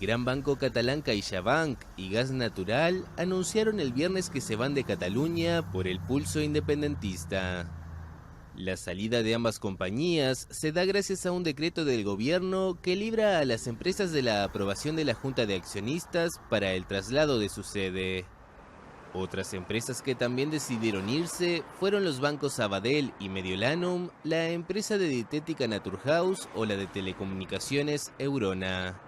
gran banco catalán CaixaBank y Gas Natural anunciaron el viernes que se van de Cataluña por el pulso independentista. La salida de ambas compañías se da gracias a un decreto del gobierno que libra a las empresas de la aprobación de la Junta de Accionistas para el traslado de su sede. Otras empresas que también decidieron irse fueron los bancos Sabadell y Mediolanum, la empresa de dietética Naturhaus o la de telecomunicaciones Eurona.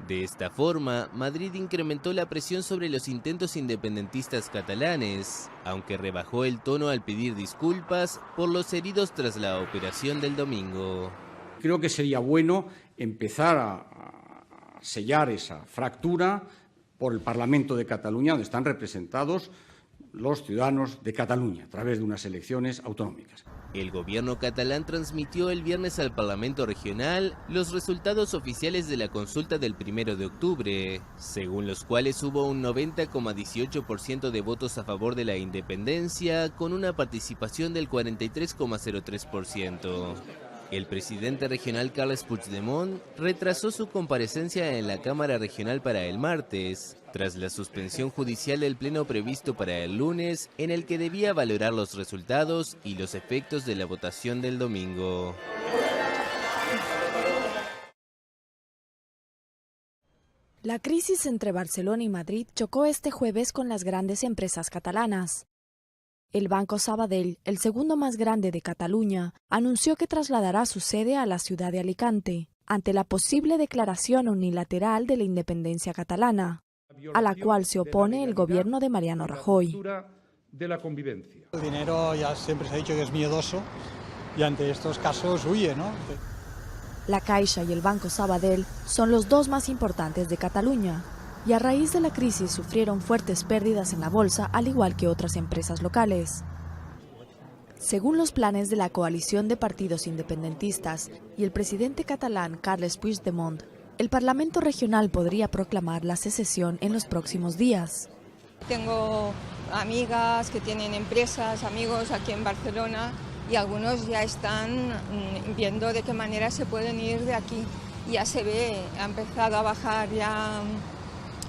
De esta forma, Madrid incrementó la presión sobre los intentos independentistas catalanes, aunque rebajó el tono al pedir disculpas por los heridos tras la operación del domingo. Creo que sería bueno empezar a sellar esa fractura por el Parlamento de Cataluña, donde están representados los ciudadanos de Cataluña a través de unas elecciones autonómicas. El gobierno catalán transmitió el viernes al Parlamento Regional los resultados oficiales de la consulta del 1 de octubre, según los cuales hubo un 90,18% de votos a favor de la independencia, con una participación del 43,03%. El presidente regional Carles Puigdemont retrasó su comparecencia en la Cámara Regional para el martes, tras la suspensión judicial del pleno previsto para el lunes, en el que debía valorar los resultados y los efectos de la votación del domingo. La crisis entre Barcelona y Madrid chocó este jueves con las grandes empresas catalanas. El Banco Sabadell, el segundo más grande de Cataluña, anunció que trasladará su sede a la ciudad de Alicante, ante la posible declaración unilateral de la independencia catalana, a la cual se opone el gobierno de Mariano Rajoy. El dinero ya siempre se ha dicho que es miedoso y ante estos casos huye, ¿no? La Caixa y el Banco Sabadell son los dos más importantes de Cataluña, y a raíz de la crisis sufrieron fuertes pérdidas en la bolsa, al igual que otras empresas locales. Según los planes de la coalición de partidos independentistas y el presidente catalán Carles Puigdemont, el Parlamento Regional podría proclamar la secesión en los próximos días. Tengo amigas que tienen empresas, amigos aquí en Barcelona, y algunos ya están viendo de qué manera se pueden ir de aquí. Ya se ve, ha empezado a bajar ya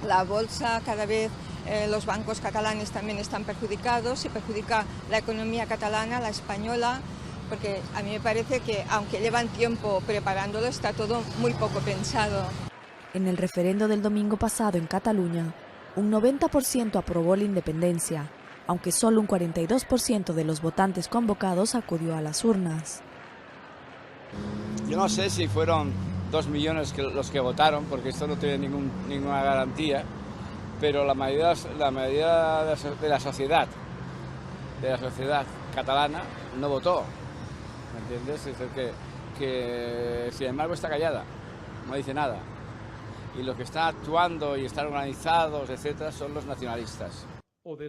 la bolsa, cada vez los bancos catalanes también están perjudicados, se perjudica la economía catalana, la española, porque a mí me parece que aunque llevan tiempo preparándolo, está todo muy poco pensado. En el referendo del domingo pasado en Cataluña, un 90% aprobó la independencia, aunque solo un 42% de los votantes convocados acudió a las urnas. Yo no sé si fueron 2 millones los que votaron, porque esto no tiene ninguna garantía, pero la mayoría de la sociedad catalana no votó, ¿me entiendes? Es decir, que sin embargo está callada, no dice nada, y los que están actuando y están organizados, etcétera, son los nacionalistas.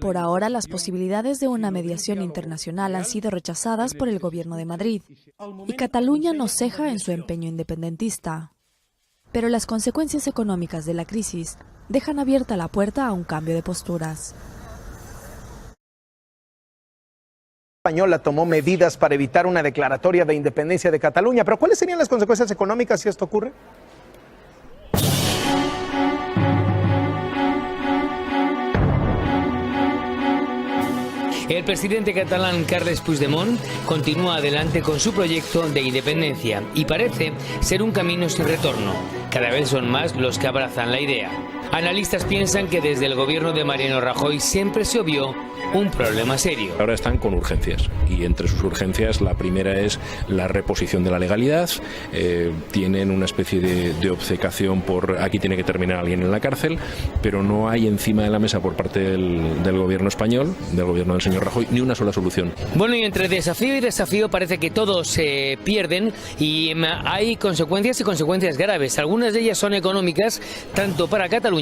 Por ahora, las posibilidades de una mediación internacional han sido rechazadas por el Gobierno de Madrid, y Cataluña no ceja en su empeño independentista. Pero las consecuencias económicas de la crisis dejan abierta la puerta a un cambio de posturas. La española tomó medidas para evitar una declaratoria de independencia de Cataluña, pero ¿cuáles serían las consecuencias económicas si esto ocurre? El presidente catalán Carles Puigdemont continúa adelante con su proyecto de independencia y parece ser un camino sin retorno. Cada vez son más los que abrazan la idea. Analistas piensan que desde el gobierno de Mariano Rajoy siempre se obvió un problema serio. Ahora están con urgencias y entre sus urgencias la primera es la reposición de la legalidad. Tienen una especie de obcecación por aquí tiene que terminar alguien en la cárcel, pero no hay encima de la mesa por parte del gobierno español, del gobierno del señor Rajoy, ni una sola solución. Bueno, y entre desafío y desafío parece que todos se pierden y hay consecuencias y consecuencias graves. Algunas de ellas son económicas, tanto para Cataluña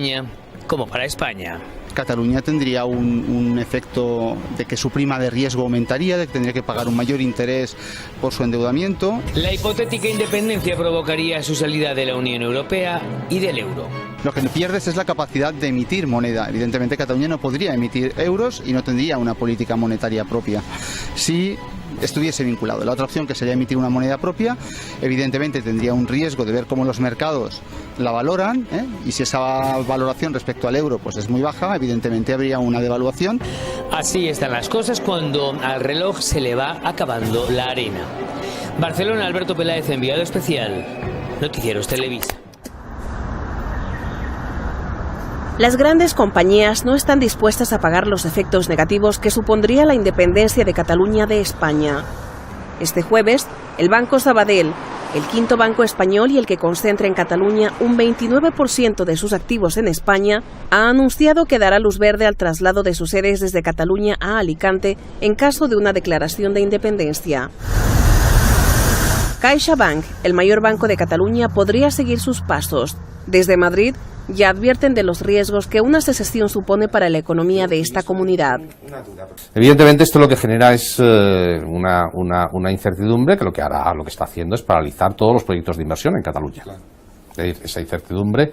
como para España. Cataluña tendría un efecto de que su prima de riesgo aumentaría, de que tendría que pagar un mayor interés por su endeudamiento. La hipotética independencia provocaría su salida de la Unión Europea y del euro. Lo que pierdes es la capacidad de emitir moneda. Evidentemente Cataluña no podría emitir euros y no tendría una política monetaria propia si estuviese vinculado. La otra opción, que sería emitir una moneda propia, evidentemente tendría un riesgo de ver cómo los mercados la valoran, y si esa valoración respecto al euro pues es muy baja, evidentemente habría una devaluación. Así están las cosas cuando al reloj se le va acabando la arena. Barcelona, Alberto Peláez, enviado especial. Noticieros Televisa. Las grandes compañías no están dispuestas a pagar los efectos negativos que supondría la independencia de Cataluña de España. Este jueves, el Banco Sabadell, el quinto banco español y el que concentra en Cataluña un 29% de sus activos en España, ha anunciado que dará luz verde al traslado de sus sedes desde Cataluña a Alicante en caso de una declaración de independencia. CaixaBank, el mayor banco de Cataluña, podría seguir sus pasos. Desde Madrid ya advierten de los riesgos que una secesión supone para la economía de esta comunidad. Evidentemente esto lo que genera es una incertidumbre que lo que está haciendo es paralizar todos los proyectos de inversión en Cataluña. Esa incertidumbre,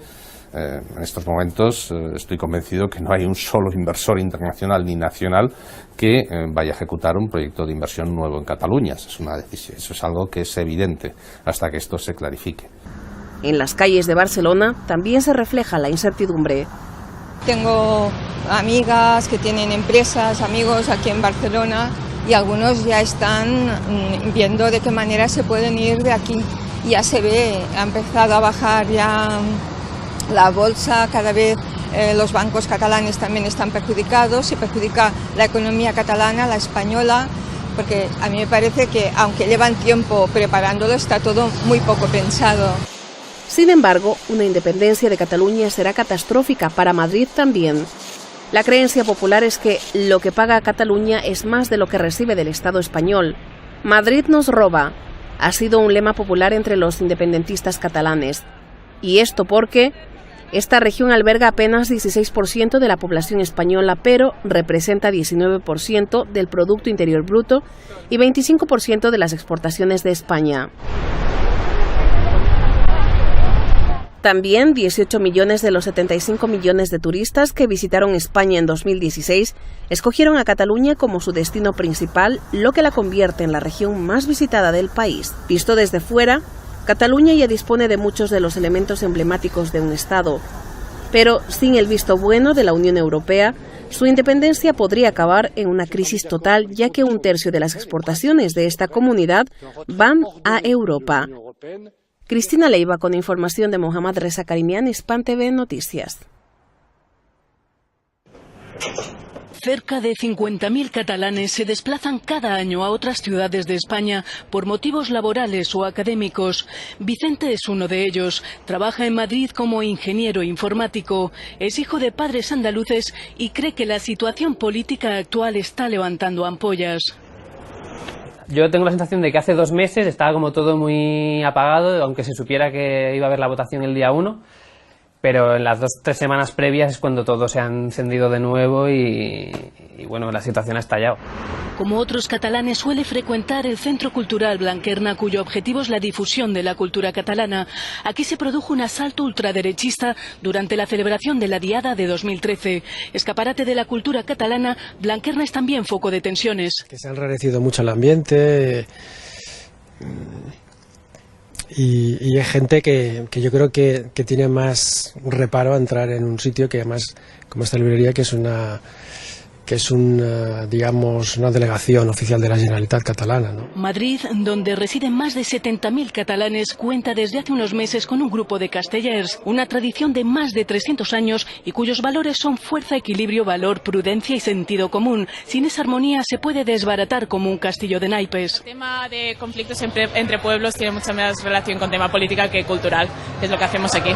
en estos momentos estoy convencido que no hay un solo inversor internacional ni nacional que vaya a ejecutar un proyecto de inversión nuevo en Cataluña. Eso es algo que es evidente hasta que esto se clarifique. En las calles de Barcelona también se refleja la incertidumbre. Tengo amigas que tienen empresas, amigos aquí en Barcelona y algunos ya están viendo de qué manera se pueden ir de aquí. Ya se ve, ha empezado a bajar ya la bolsa, cada vez los bancos catalanes también están perjudicados, se perjudica la economía catalana, la española, porque a mí me parece que aunque llevan tiempo preparándolo, está todo muy poco pensado. Sin embargo, una independencia de Cataluña será catastrófica para Madrid también. La creencia popular es que lo que paga Cataluña es más de lo que recibe del Estado español. Madrid nos roba. Ha sido un lema popular entre los independentistas catalanes. Y esto porque esta región alberga apenas 16% de la población española, pero representa 19% del Producto Interior Bruto y 25% de las exportaciones de España. También 18 millones de los 75 millones de turistas que visitaron España en 2016 escogieron a Cataluña como su destino principal, lo que la convierte en la región más visitada del país. Visto desde fuera, Cataluña ya dispone de muchos de los elementos emblemáticos de un Estado, pero sin el visto bueno de la Unión Europea, su independencia podría acabar en una crisis total, ya que un tercio de las exportaciones de esta comunidad van a Europa. Cristina Leiva con información de Mohamed Reza Karimian, Hispan TV Noticias. Cerca de 50.000 catalanes se desplazan cada año a otras ciudades de España por motivos laborales o académicos. Vicente es uno de ellos. Trabaja en Madrid como ingeniero informático. Es hijo de padres andaluces y cree que la situación política actual está levantando ampollas. Yo tengo la sensación de que hace 2 meses estaba como todo muy apagado, aunque se supiera que iba a haber la votación el día 1, pero en las 2-3 semanas previas es cuando todo se ha encendido de nuevo y bueno, la situación ha estallado. Como otros catalanes, suele frecuentar el Centro Cultural Blanquerna, cuyo objetivo es la difusión de la cultura catalana. Aquí se produjo un asalto ultraderechista durante la celebración de la Diada de 2013. Escaparate de la cultura catalana, Blanquerna es también foco de tensiones. Que se ha enrarecido mucho el ambiente y hay gente que yo creo que tiene más reparo a entrar en un sitio que además, como esta librería, que es digamos, una delegación oficial de la Generalitat catalana, ¿no? Madrid, donde residen más de 70.000 catalanes, cuenta desde hace unos meses con un grupo de castellers, una tradición de más de 300 años y cuyos valores son fuerza, equilibrio, valor, prudencia y sentido común. Sin esa armonía se puede desbaratar como un castillo de naipes. El tema de conflictos entre pueblos tiene mucha más relación con tema política que cultural, que es lo que hacemos aquí.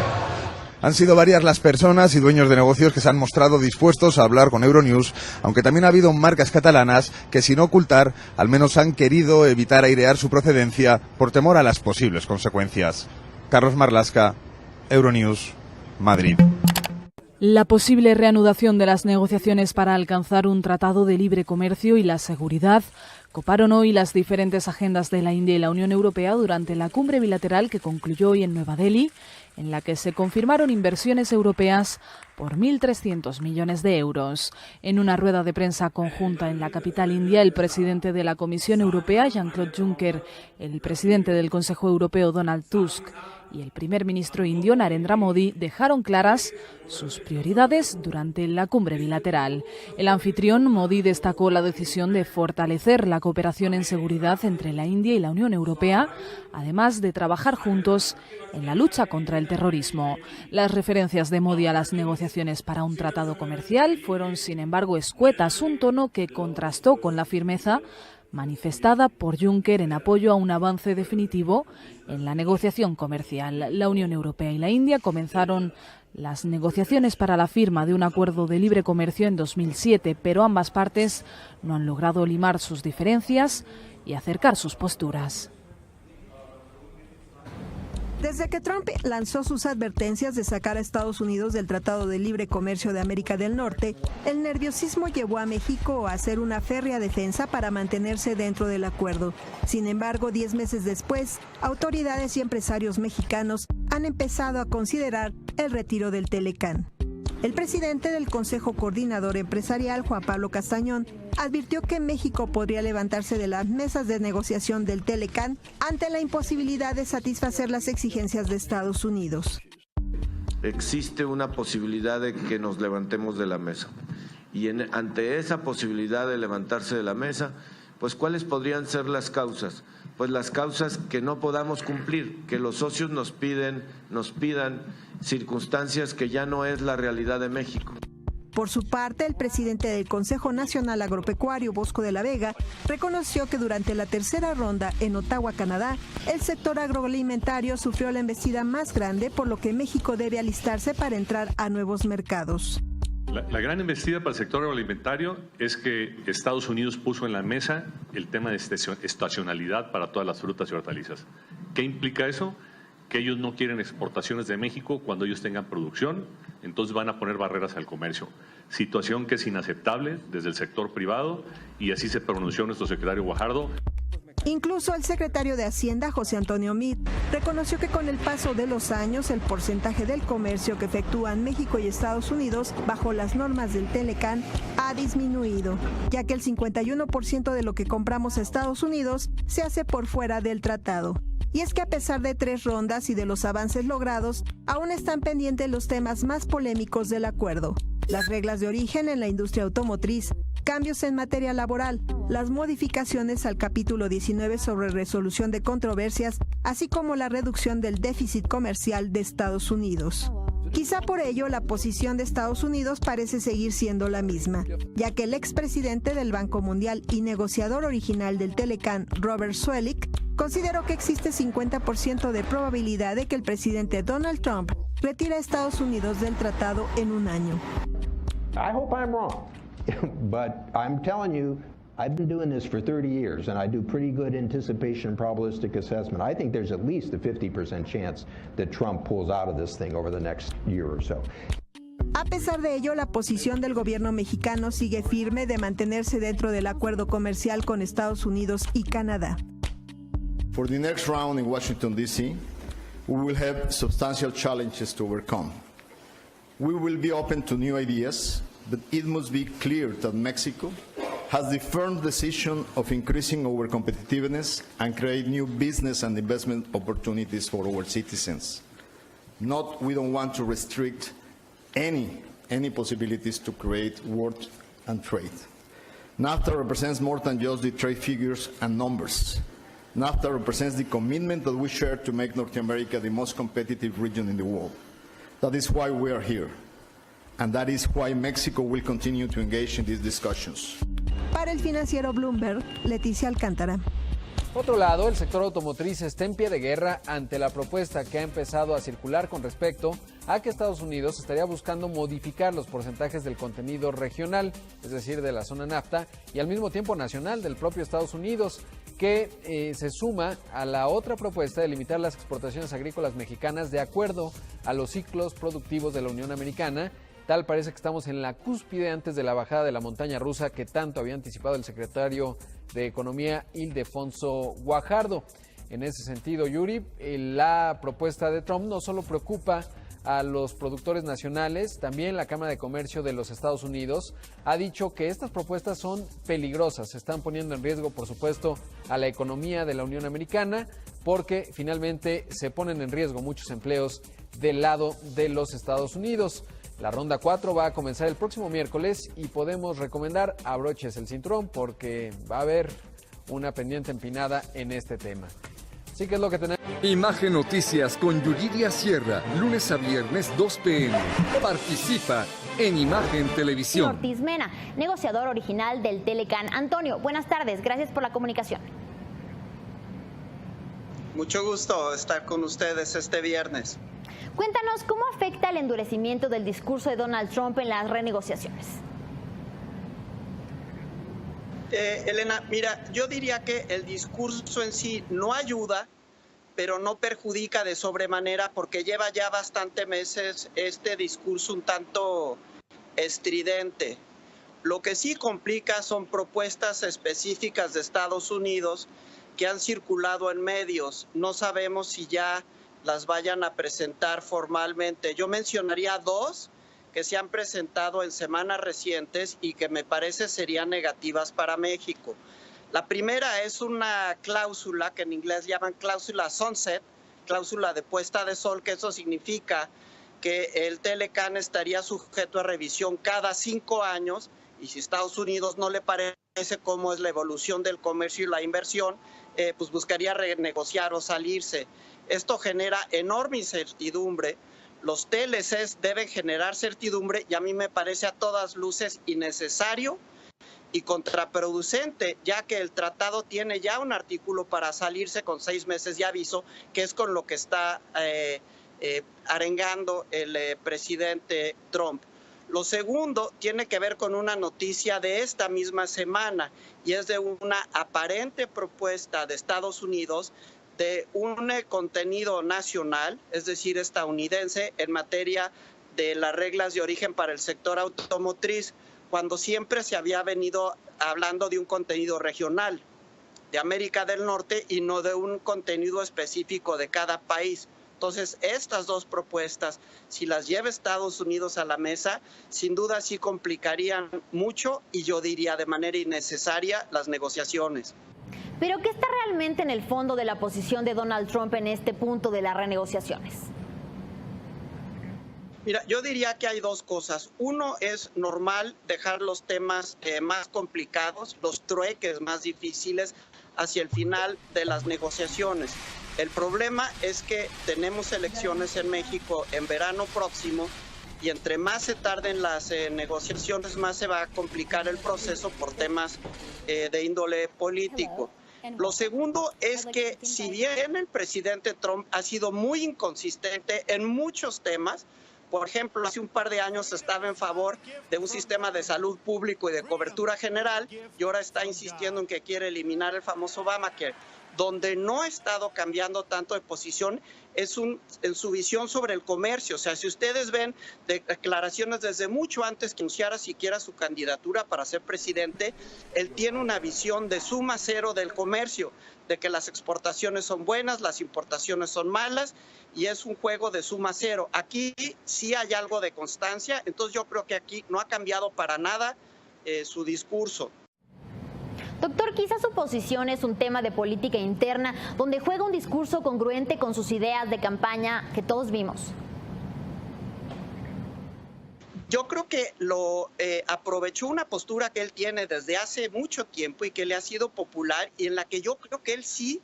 Han sido varias las personas y dueños de negocios que se han mostrado dispuestos a hablar con Euronews, aunque también ha habido marcas catalanas que, sin ocultar, al menos han querido evitar airear su procedencia por temor a las posibles consecuencias. Carlos Marlasca, Euronews, Madrid. La posible reanudación de las negociaciones para alcanzar un tratado de libre comercio y la seguridad coparon hoy las diferentes agendas de la India y la Unión Europea durante la cumbre bilateral que concluyó hoy en Nueva Delhi. en la que se confirmaron inversiones europeas por 1.300 millones de euros. En una rueda de prensa conjunta en la capital india, el presidente de la Comisión Europea, Jean-Claude Juncker, el presidente del Consejo Europeo, Donald Tusk, y el primer ministro indio, Narendra Modi, dejaron claras sus prioridades durante la cumbre bilateral. El anfitrión, Modi, destacó la decisión de fortalecer la cooperación en seguridad entre la India y la Unión Europea, además de trabajar juntos en la lucha contra el terrorismo. Las referencias de Modi a las negociaciones para un tratado comercial fueron, sin embargo, escuetas, un tono que contrastó con la firmeza manifestada por Juncker en apoyo a un avance definitivo en la negociación comercial. La Unión Europea y la India comenzaron las negociaciones para la firma de un acuerdo de libre comercio en 2007, pero ambas partes no han logrado limar sus diferencias y acercar sus posturas. Desde que Trump lanzó sus advertencias de sacar a Estados Unidos del Tratado de Libre Comercio de América del Norte, el nerviosismo llevó a México a hacer una férrea defensa para mantenerse dentro del acuerdo. Sin embargo, 10 meses después, autoridades y empresarios mexicanos han empezado a considerar el retiro del Telecán. El presidente del Consejo Coordinador Empresarial, Juan Pablo Castañón, advirtió que México podría levantarse de las mesas de negociación del Telecán ante la imposibilidad de satisfacer las exigencias de Estados Unidos. Existe una posibilidad de que nos levantemos de la mesa. Y ante esa posibilidad de levantarse de la mesa, pues ¿cuáles podrían ser las causas? Pues las causas que no podamos cumplir, que los socios nos pidan circunstancias que ya no es la realidad de México. Por su parte, el presidente del Consejo Nacional Agropecuario, Bosco de la Vega, reconoció que durante la tercera ronda en Ottawa, Canadá, el sector agroalimentario sufrió la embestida más grande, por lo que México debe alistarse para entrar a nuevos mercados. La gran embestida para el sector agroalimentario es que Estados Unidos puso en la mesa el tema de estacionalidad para todas las frutas y hortalizas. ¿Qué implica eso? Que ellos no quieren exportaciones de México cuando ellos tengan producción, entonces van a poner barreras al comercio. Situación que es inaceptable desde el sector privado, y así se pronunció nuestro secretario Guajardo. Incluso el secretario de Hacienda, José Antonio Meade, reconoció que con el paso de los años el porcentaje del comercio que efectúan México y Estados Unidos bajo las normas del Telecán ha disminuido, ya que el 51% de lo que compramos a Estados Unidos se hace por fuera del tratado. Y es que a pesar de 3 rondas y de los avances logrados, aún están pendientes los temas más polémicos del acuerdo: las reglas de origen en la industria automotriz, cambios en materia laboral, las modificaciones al capítulo 19 sobre resolución de controversias, así como la reducción del déficit comercial de Estados Unidos. Quizá por ello la posición de Estados Unidos parece seguir siendo la misma, ya que el expresidente del Banco Mundial y negociador original del Telecán, Robert Zoellick, consideró que existe 50% de probabilidad de que el presidente Donald Trump retire a Estados Unidos del tratado en un año. I hope I'm wrong, but I'm telling you, I've been doing this for 30 years, and I do pretty good anticipation probabilistic assessment. I think there's at least a 50% chance that Trump pulls out of this thing over the next year or so. A pesar de ello, la posición del gobierno mexicano sigue firme de mantenerse dentro del acuerdo comercial con Estados Unidos y Canadá. For the next round in Washington, D.C., we will have substantial challenges to overcome. We will be open to new ideas, but it must be clear that Mexico has the firm decision of increasing our competitiveness and create new business and investment opportunities for our citizens. We don't want to restrict any possibilities to create work and trade. NAFTA represents more than just the trade figures and numbers. NAFTA represents the commitment that we share to make North America the most competitive region in the world. That is why we are here, and that is why Mexico will continue to engage in these discussions. Para el financiero Bloomberg, Leticia Alcántara. Por otro lado, el sector automotriz está en pie de guerra ante la propuesta que ha empezado a circular con respecto a que Estados Unidos estaría buscando modificar los porcentajes del contenido regional, es decir, de la zona NAFTA, y al mismo tiempo nacional del propio Estados Unidos, que se suma a la otra propuesta de limitar las exportaciones agrícolas mexicanas de acuerdo a los ciclos productivos de la Unión Americana. Tal parece que estamos en la cúspide antes de la bajada de la montaña rusa que tanto había anticipado el secretario de Economía, Ildefonso Guajardo. En ese sentido, Yuri, la propuesta de Trump no solo preocupa a los productores nacionales, también la Cámara de Comercio de los Estados Unidos ha dicho que estas propuestas son peligrosas, se están poniendo en riesgo, por supuesto, a la economía de la Unión Americana, porque finalmente se ponen en riesgo muchos empleos del lado de los Estados Unidos. La ronda 4 va a comenzar el próximo miércoles y podemos recomendar abroches el cinturón porque va a haber una pendiente empinada en este tema. Así que es lo que tenemos. Imagen Noticias con Yuridia Sierra, lunes a viernes 2 p.m. Participa en Imagen Televisión. Ortiz Mena, negociador original del Telecan. Antonio, buenas tardes, gracias por la comunicación. Mucho gusto estar con ustedes este viernes. Cuéntanos, ¿cómo afecta el endurecimiento del discurso de Donald Trump en las renegociaciones? Elena, mira, yo diría que el discurso en sí no ayuda, pero no perjudica de sobremanera porque lleva ya bastantes meses este discurso un tanto estridente. Lo que sí complica son propuestas específicas de Estados Unidos que han circulado en medios. No sabemos si ya las vayan a presentar formalmente. Yo mencionaría dos que se han presentado en semanas recientes y que me parece serían negativas para México. La primera es una cláusula que en inglés llaman cláusula sunset, cláusula de puesta de sol, que eso significa que el Telecan estaría sujeto a revisión cada 5 años y si Estados Unidos no le parece cómo es la evolución del comercio y la inversión, pues buscaría renegociar o salirse. Esto genera enorme incertidumbre. Los TLCs deben generar certidumbre y a mí me parece a todas luces innecesario y contraproducente, ya que el tratado tiene ya un artículo para salirse con 6 meses de aviso, que es con lo que está arengando el presidente Trump. Lo segundo tiene que ver con una noticia de esta misma semana y es de una aparente propuesta de Estados Unidos de un contenido nacional, es decir, estadounidense, en materia de las reglas de origen para el sector automotriz, cuando siempre se había venido hablando de un contenido regional de América del Norte y no de un contenido específico de cada país. Entonces, estas dos propuestas, si las lleva Estados Unidos a la mesa, sin duda sí complicarían mucho y yo diría de manera innecesaria las negociaciones. ¿Pero qué está realmente en el fondo de la posición de Donald Trump en este punto de las renegociaciones? Mira, yo diría que hay dos cosas. Uno, es normal dejar los temas más complicados, los trueques más difíciles hacia el final de las negociaciones. El problema es que tenemos elecciones en México en verano próximo y entre más se tarden las negociaciones, más se va a complicar el proceso por temas de índole político. Lo segundo es que si bien el presidente Trump ha sido muy inconsistente en muchos temas, por ejemplo, hace un par de años estaba en favor de un sistema de salud público y de cobertura general y ahora está insistiendo en que quiere eliminar el famoso Obamacare. Donde no ha estado cambiando tanto de posición es en su visión sobre el comercio. O sea, si ustedes ven declaraciones desde mucho antes que anunciara siquiera su candidatura para ser presidente, él tiene una visión de suma cero del comercio, de que las exportaciones son buenas, las importaciones son malas y es un juego de suma cero. Aquí sí hay algo de constancia, entonces yo creo que aquí no ha cambiado para nada su discurso. Doctor, quizás su posición es un tema de política interna, donde juega un discurso congruente con sus ideas de campaña que todos vimos. Yo creo que aprovechó una postura que él tiene desde hace mucho tiempo y que le ha sido popular y en la que yo creo que él sí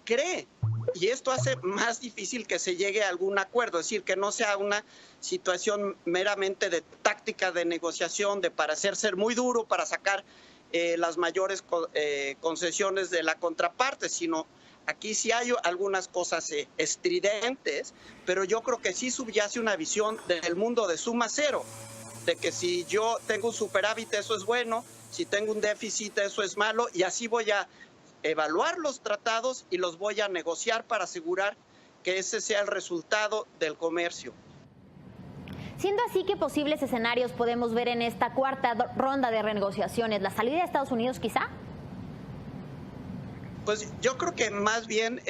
cree. Y esto hace más difícil que se llegue a algún acuerdo, es decir, que no sea una situación meramente de táctica de negociación, de parecer ser muy duro para sacar las mayores concesiones de la contraparte, sino aquí sí hay algunas cosas estridentes, pero yo creo que sí subyace una visión del mundo de suma cero, de que si yo tengo un superávit eso es bueno, si tengo un déficit eso es malo, y así voy a evaluar los tratados y los voy a negociar para asegurar que ese sea el resultado del comercio. Siendo así, ¿qué posibles escenarios podemos ver en esta cuarta ronda de renegociaciones? ¿La salida de Estados Unidos quizá? Pues yo creo que más bien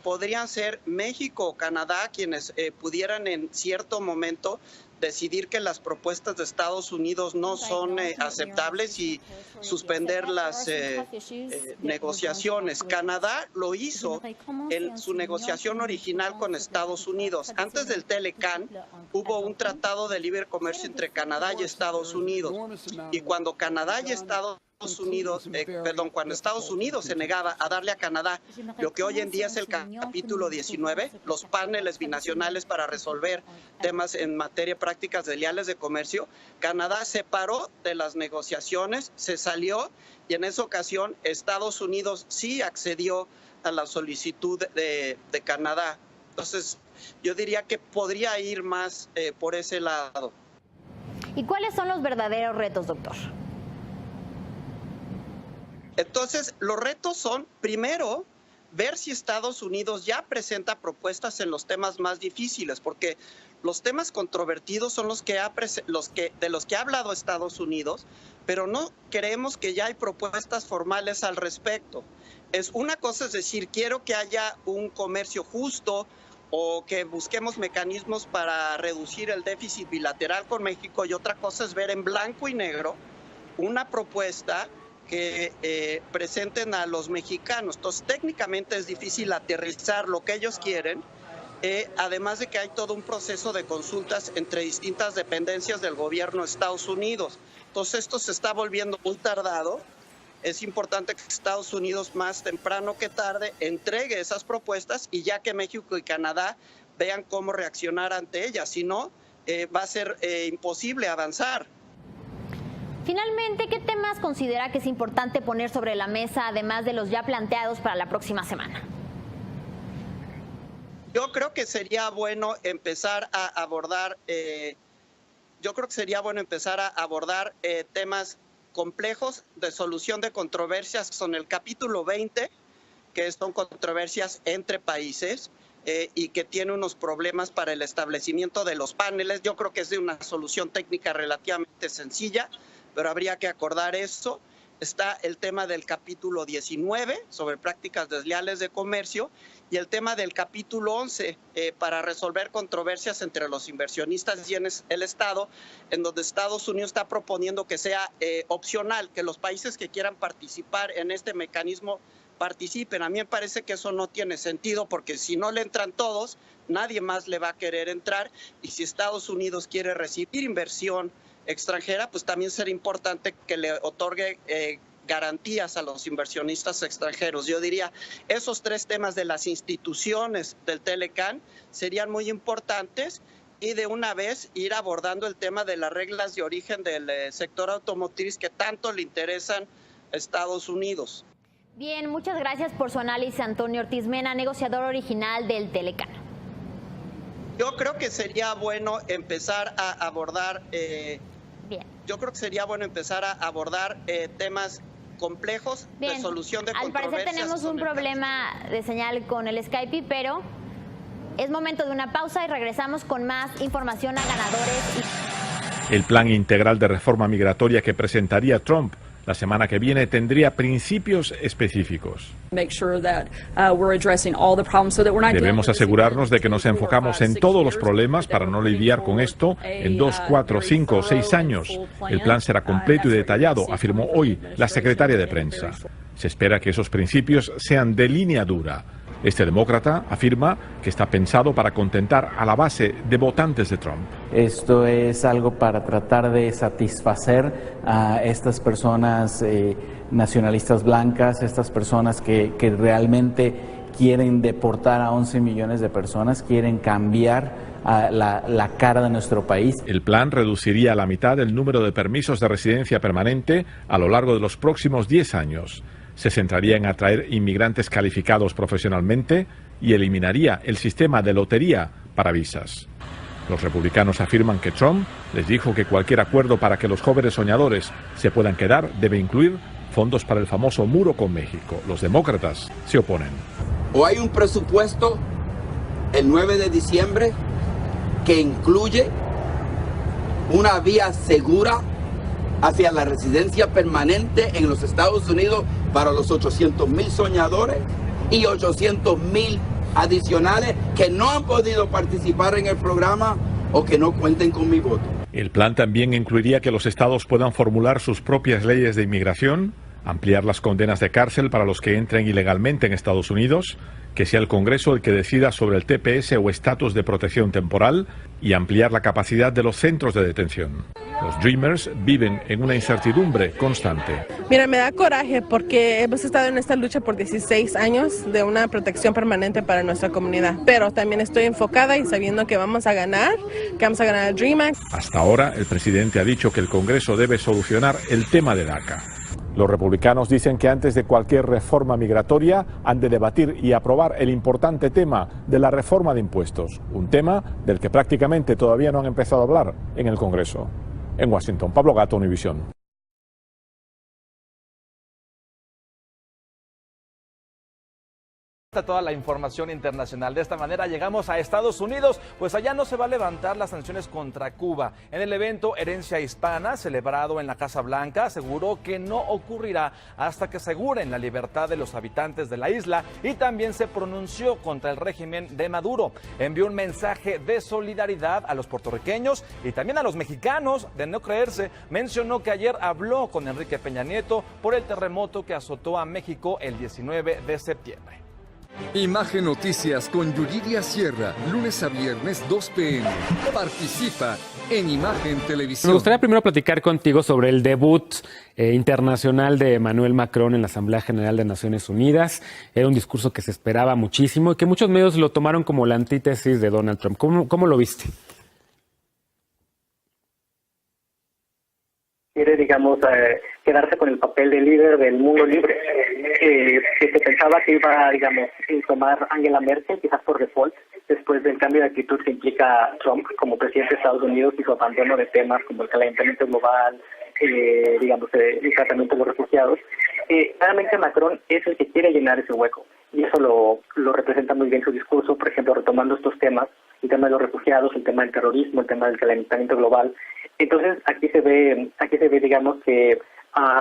podrían ser México o Canadá quienes pudieran en cierto momento decidir que las propuestas de Estados Unidos no son aceptables y suspender las negociaciones. Canadá lo hizo en su negociación original con Estados Unidos. Antes del Telecan hubo un tratado de libre comercio entre Canadá y Estados Unidos. Y cuando Canadá y cuando Estados Unidos se negaba a darle a Canadá lo que hoy en día es el capítulo 19, los paneles binacionales para resolver temas en materia de prácticas desleales de comercio, Canadá se paró de las negociaciones, se salió y en esa ocasión Estados Unidos sí accedió a la solicitud de Canadá. Entonces, yo diría que podría ir más por ese lado. ¿Y cuáles son los verdaderos retos, doctor? Entonces, los retos son, primero, ver si Estados Unidos ya presenta propuestas en los temas más difíciles, porque los temas controvertidos son de los que ha hablado Estados Unidos, pero no creemos que ya hay propuestas formales al respecto. Una cosa es decir, quiero que haya un comercio justo o que busquemos mecanismos para reducir el déficit bilateral con México, y otra cosa es ver en blanco y negro una propuesta que presenten a los mexicanos. Entonces, técnicamente es difícil aterrizar lo que ellos quieren, además de que hay todo un proceso de consultas entre distintas dependencias del gobierno de Estados Unidos. Entonces, esto se está volviendo muy tardado. Es importante que Estados Unidos, más temprano que tarde, entregue esas propuestas y ya que México y Canadá vean cómo reaccionar ante ellas. Si no, va a ser imposible avanzar. Finalmente, ¿qué temas considera que es importante poner sobre la mesa, además de los ya planteados para la próxima semana? Yo creo que sería bueno empezar a abordar, temas complejos de solución de controversias, que son el capítulo 20, que son controversias entre países y que tiene unos problemas para el establecimiento de los paneles. Yo creo que es de una solución técnica relativamente sencilla, pero habría que acordar eso. Está el tema del capítulo 19 sobre prácticas desleales de comercio y el tema del capítulo 11 para resolver controversias entre los inversionistas y el Estado, en donde Estados Unidos está proponiendo que sea opcional, que los países que quieran participar en este mecanismo participen. A mí me parece que eso no tiene sentido, porque si no le entran todos, nadie más le va a querer entrar, y si Estados Unidos quiere recibir inversión extranjera, pues también será importante que le otorgue garantías a los inversionistas extranjeros. Yo diría, esos tres temas de las instituciones del Telecan serían muy importantes, y de una vez ir abordando el tema de las reglas de origen del sector automotriz que tanto le interesan a Estados Unidos. Bien, muchas gracias por su análisis, Antonio Ortiz Mena, negociador original del Telecan. Yo creo que sería bueno empezar a abordar temas complejos de solución de controversias. Al parecer tenemos un problema de señal con el Skype, pero es momento de una pausa y regresamos con más información a ganadores. El plan integral de reforma migratoria que presentaría Trump la semana que viene tendría principios específicos. Debemos asegurarnos de que nos enfocamos en todos los problemas para no lidiar con esto en 2, 4, 5 o 6 años. El plan será completo y detallado, afirmó hoy la secretaria de prensa. Se espera que esos principios sean de línea dura. Este demócrata afirma que está pensado para contentar a la base de votantes de Trump. Esto es algo para tratar de satisfacer a estas personas nacionalistas blancas, estas personas que realmente quieren deportar a 11 millones de personas, quieren cambiar la cara de nuestro país. El plan reduciría a la mitad el número de permisos de residencia permanente a lo largo de los próximos 10 años. Se centraría en atraer inmigrantes calificados profesionalmente y eliminaría el sistema de lotería para visas. Los republicanos afirman que Trump les dijo que cualquier acuerdo para que los jóvenes soñadores se puedan quedar debe incluir fondos para el famoso muro con México. Los demócratas se oponen. O hay un presupuesto el 9 de diciembre que incluye una vía segura hacia la residencia permanente en los Estados Unidos para los 800,000 soñadores y 800,000 adicionales que no han podido participar en el programa o que no cuenten con mi voto. El plan también incluiría que los estados puedan formular sus propias leyes de inmigración, ampliar las condenas de cárcel para los que entren ilegalmente en Estados Unidos, que sea el Congreso el que decida sobre el TPS o estatus de protección temporal y ampliar la capacidad de los centros de detención. Los Dreamers viven en una incertidumbre constante. Mira, me da coraje porque hemos estado en esta lucha por 16 años de una protección permanente para nuestra comunidad, pero también estoy enfocada y sabiendo que vamos a ganar el Dream Act. Hasta ahora, el presidente ha dicho que el Congreso debe solucionar el tema de DACA. Los republicanos dicen que antes de cualquier reforma migratoria han de debatir y aprobar el importante tema de la reforma de impuestos, un tema del que prácticamente todavía no han empezado a hablar en el Congreso. En Washington, Pablo Gato, Univisión. Toda la información internacional. De esta manera llegamos a Estados Unidos, pues allá no se va a levantar las sanciones contra Cuba. En el evento Herencia Hispana, celebrado en la Casa Blanca, aseguró que no ocurrirá hasta que aseguren la libertad de los habitantes de la isla y también se pronunció contra el régimen de Maduro. Envió un mensaje de solidaridad a los puertorriqueños y también a los mexicanos. De no creerse, mencionó que ayer habló con Enrique Peña Nieto por el terremoto que azotó a México el 19 de septiembre. Imagen Noticias con Yuridia Sierra, lunes a viernes 2 p.m. Participa en Imagen Televisión. Me gustaría primero platicar contigo sobre el debut internacional de Emmanuel Macron en la Asamblea General de Naciones Unidas. Era un discurso que se esperaba muchísimo y que muchos medios lo tomaron como la antítesis de Donald Trump. ¿Cómo lo viste? Quiere, digamos, quedarse con el papel de líder del mundo libre, que se pensaba que iba, digamos, a tomar Angela Merkel, quizás por default, después del cambio de actitud que implica Trump como presidente de Estados Unidos y su abandono de temas como el calentamiento global, digamos, el tratamiento de los refugiados. Claramente Macron es el que quiere llenar ese hueco, y eso lo representa muy bien su discurso, por ejemplo, retomando estos temas, el tema de los refugiados, el tema del terrorismo, el tema del calentamiento global. Entonces, aquí se ve, digamos, que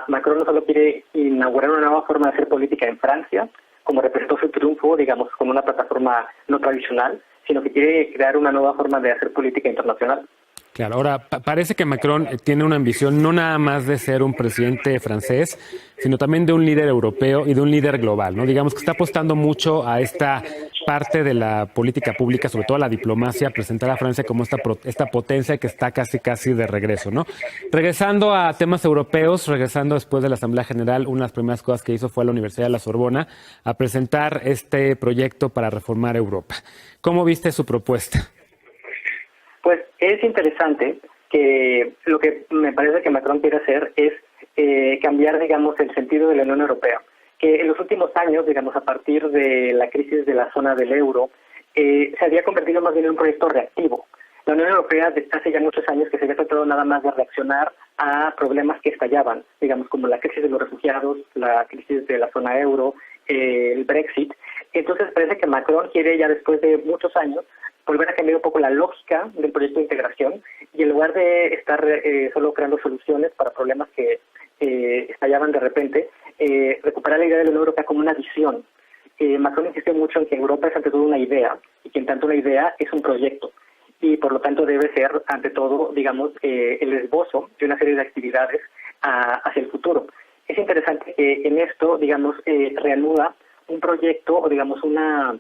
Macron no solo quiere inaugurar una nueva forma de hacer política en Francia, como representó su triunfo, digamos, con una plataforma no tradicional, sino que quiere crear una nueva forma de hacer política internacional. Claro, ahora parece que Macron tiene una ambición no nada más de ser un presidente francés, sino también de un líder europeo y de un líder global, ¿no? Digamos que está apostando mucho a esta parte de la política pública, sobre todo a la diplomacia, presentar a Francia como esta potencia que está casi de regreso, ¿no? Regresando a temas europeos, regresando después de la Asamblea General, una de las primeras cosas que hizo fue a la Universidad de la Sorbona a presentar este proyecto para reformar Europa. ¿Cómo viste su propuesta? Pues es interesante que lo que me parece que Macron quiere hacer es cambiar, digamos, el sentido de la Unión Europea, que en los últimos años, digamos, a partir de la crisis de la zona del euro, se había convertido más bien en un proyecto reactivo. La Unión Europea desde hace ya muchos años que se había tratado nada más de reaccionar a problemas que estallaban, digamos, como la crisis de los refugiados, la crisis de la zona euro, el Brexit. Entonces parece que Macron quiere ya después de muchos años volver a cambiar un poco la lógica del proyecto de integración y en lugar de estar solo creando soluciones para problemas que estallaban de repente, recuperar la idea de la Unión Europea como una visión. Macron insistió mucho en que Europa es ante todo una idea y que en tanto una idea es un proyecto y por lo tanto debe ser ante todo, digamos, el esbozo de una serie de actividades hacia el futuro. Es interesante que en esto, digamos, reanuda un proyecto o digamos una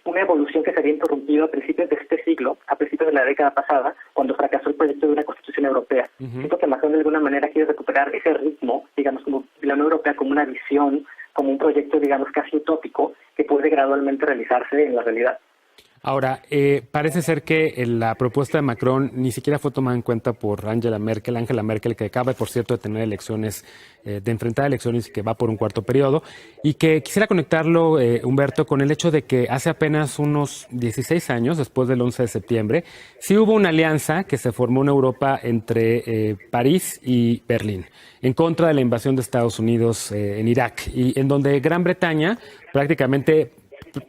evolución que se había interrumpido a principios de este siglo, a principios de la década pasada, cuando fracasó el proyecto de una Constitución Europea. Siento que Macron de alguna manera quiere recuperar ese ritmo, digamos, como la Unión Europea como una visión, como un proyecto, digamos, casi utópico, que puede gradualmente realizarse en la realidad. Ahora, parece ser que la propuesta de Macron ni siquiera fue tomada en cuenta por Angela Merkel, que acaba, por cierto, de tener elecciones, de enfrentar elecciones y que va por un cuarto periodo, y que quisiera conectarlo, Humberto, con el hecho de que hace apenas unos 16 años, después del 11 de septiembre, sí hubo una alianza que se formó en Europa entre París y Berlín, en contra de la invasión de Estados Unidos en Irak, y en donde Gran Bretaña prácticamente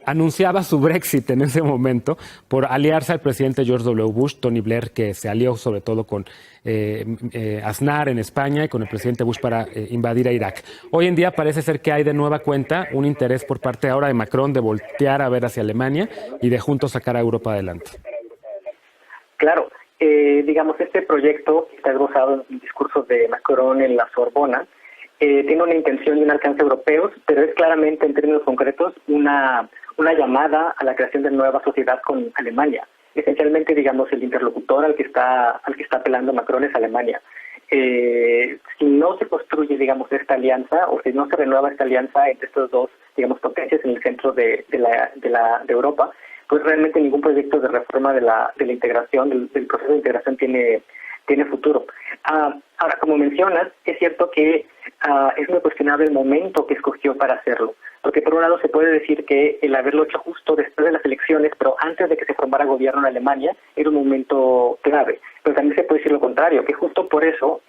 anunciaba su Brexit en ese momento por aliarse al presidente George W. Bush, Tony Blair, que se alió sobre todo con Aznar en España y con el presidente Bush para invadir a Irak. Hoy en día parece ser que hay de nueva cuenta un interés por parte ahora de Macron de voltear a ver hacia Alemania y de juntos sacar a Europa adelante. Claro, digamos, este proyecto está esbozado en discursos de Macron en la Sorbona. Tiene una intención y un alcance europeos, pero es claramente, en términos concretos, una llamada a la creación de nueva sociedad con Alemania. Esencialmente, digamos, el interlocutor al que está apelando Macron es Alemania. Si no se construye, digamos, esta alianza, o si no se renueva esta alianza entre estos dos, digamos, potencias en el centro de Europa, pues realmente ningún proyecto de reforma de la integración, del proceso de integración tiene futuro. Ahora, como mencionas, es cierto que es muy cuestionable el momento que escogió para hacerlo, porque por un lado se puede decir que el haberlo hecho justo después de las elecciones, pero antes de que se formara gobierno en Alemania, era un momento clave. Pero también se puede decir lo contrario, que justo por eso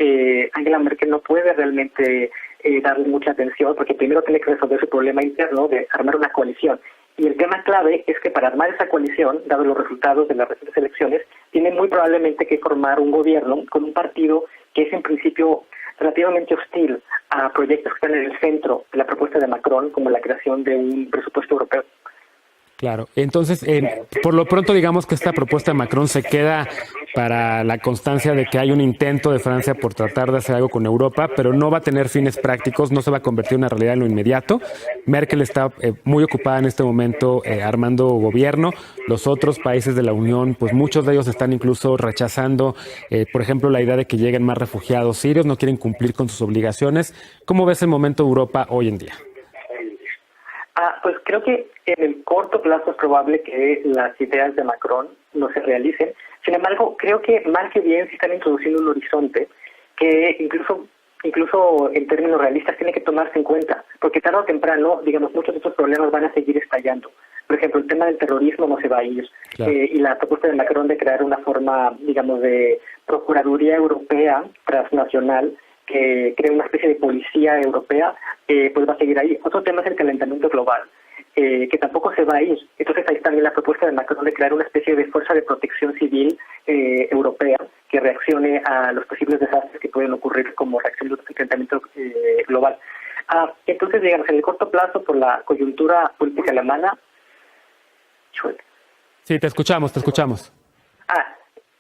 Angela Merkel no puede realmente darle mucha atención, porque primero tiene que resolver su problema interno de armar una coalición. Y el tema clave es que para armar esa coalición, dados los resultados de las recientes elecciones, tiene muy probablemente que formar un gobierno con un partido que es en principio relativamente hostil a proyectos que están en el centro de la propuesta de Macron, como la creación de un presupuesto europeo. Claro, entonces, por lo pronto digamos que esta propuesta de Macron se queda para la constancia de que hay un intento de Francia por tratar de hacer algo con Europa, pero no va a tener fines prácticos, no se va a convertir en una realidad en lo inmediato. Merkel está muy ocupada en este momento armando gobierno. Los otros países de la Unión, pues muchos de ellos están incluso rechazando, por ejemplo, la idea de que lleguen más refugiados sirios, no quieren cumplir con sus obligaciones. ¿Cómo ves el momento de Europa hoy en día? Pues creo que en el corto plazo es probable que las ideas de Macron no se realicen. Sin embargo, creo que más que bien se están introduciendo un horizonte que incluso en términos realistas tiene que tomarse en cuenta, porque tarde o temprano, digamos, muchos de estos problemas van a seguir estallando. Por ejemplo, el tema del terrorismo no se va a ir. Claro. Y la propuesta de Macron de crear una forma, digamos, de procuraduría europea transnacional que crea una especie de policía europea, pues va a seguir ahí. Otro tema es el calentamiento global, que tampoco se va a ir. Entonces ahí también la propuesta de Macron de crear una especie de fuerza de protección civil europea que reaccione a los posibles desastres que pueden ocurrir como reacción del calentamiento global. Entonces, digamos, en el corto plazo, por la coyuntura política alemana... Sí, te escuchamos.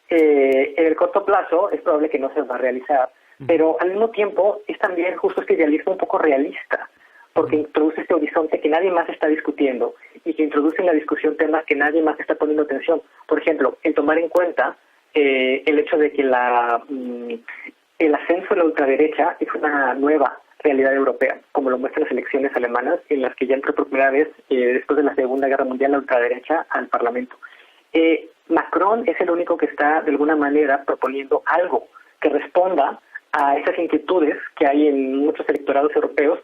En el corto plazo es probable que no se va a realizar, pero al mismo tiempo es también justo este idealismo un poco realista, porque introduce este horizonte que nadie más está discutiendo y que introduce en la discusión temas que nadie más está poniendo atención. Por ejemplo, el tomar en cuenta el hecho de que el ascenso de la ultraderecha es una nueva realidad europea, como lo muestran las elecciones alemanas, en las que ya entró por primera vez, después de la Segunda Guerra Mundial, la ultraderecha al Parlamento. Macron es el único que está, de alguna manera, proponiendo algo que responda a esas inquietudes que hay en muchos electorados europeos,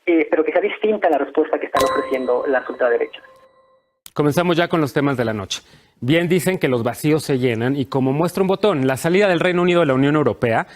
pero que sea distinta a la respuesta que están ofreciendo las ultraderechas. Comenzamos ya con los temas de la noche. Bien dicen que los vacíos se llenan y como muestra un botón, la salida del Reino Unido de la Unión Europea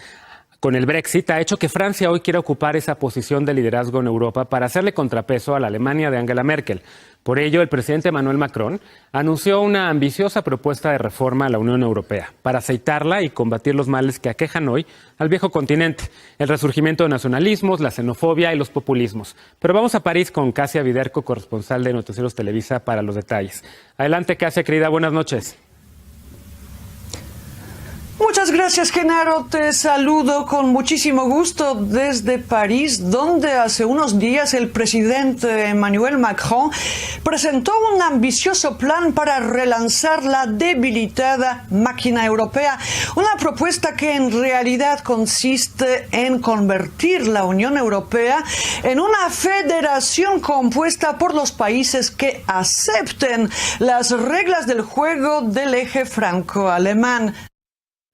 con el Brexit ha hecho que Francia hoy quiera ocupar esa posición de liderazgo en Europa para hacerle contrapeso a la Alemania de Angela Merkel. Por ello, el presidente Emmanuel Macron anunció una ambiciosa propuesta de reforma a la Unión Europea para aceitarla y combatir los males que aquejan hoy al viejo continente, el resurgimiento de nacionalismos, la xenofobia y los populismos. Pero vamos a París con Casia Viderco, corresponsal de Noticieros Televisa, para los detalles. Adelante, Casia, querida, buenas noches. Muchas gracias, Genaro. Te saludo con muchísimo gusto desde París, donde hace unos días el presidente Emmanuel Macron presentó un ambicioso plan para relanzar la debilitada máquina europea, una propuesta que en realidad consiste en convertir la Unión Europea en una federación compuesta por los países que acepten las reglas del juego del eje franco-alemán.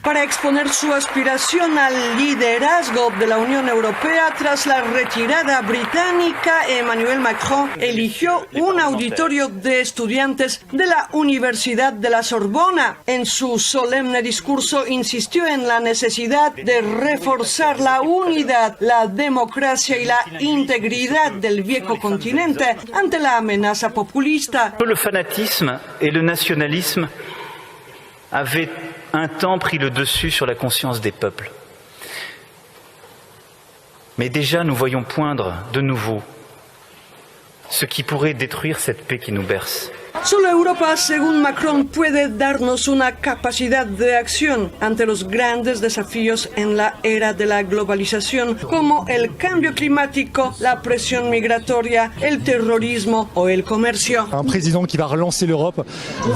para exponer su aspiración al liderazgo de la Unión Europea tras la retirada británica. Emmanuel Macron eligió un auditorio de estudiantes de la Universidad de la Sorbona. En su solemne discurso insistió en la necesidad de reforzar la unidad, la democracia y la integridad del viejo continente ante la amenaza populista. Le fanatisme et le nationalisme avaient un temps pris le dessus sur la conscience des peuples. Mais déjà nous voyons poindre de nouveau ce qui pourrait détruire cette paix qui nous berce. Solo Europa, según Macron, puede darnos una capacidad de acción ante los grandes desafíos en la era de la globalización, como el cambio climático, la presión migratoria, el terrorismo o el comercio. Un président qui va relancer l'Europe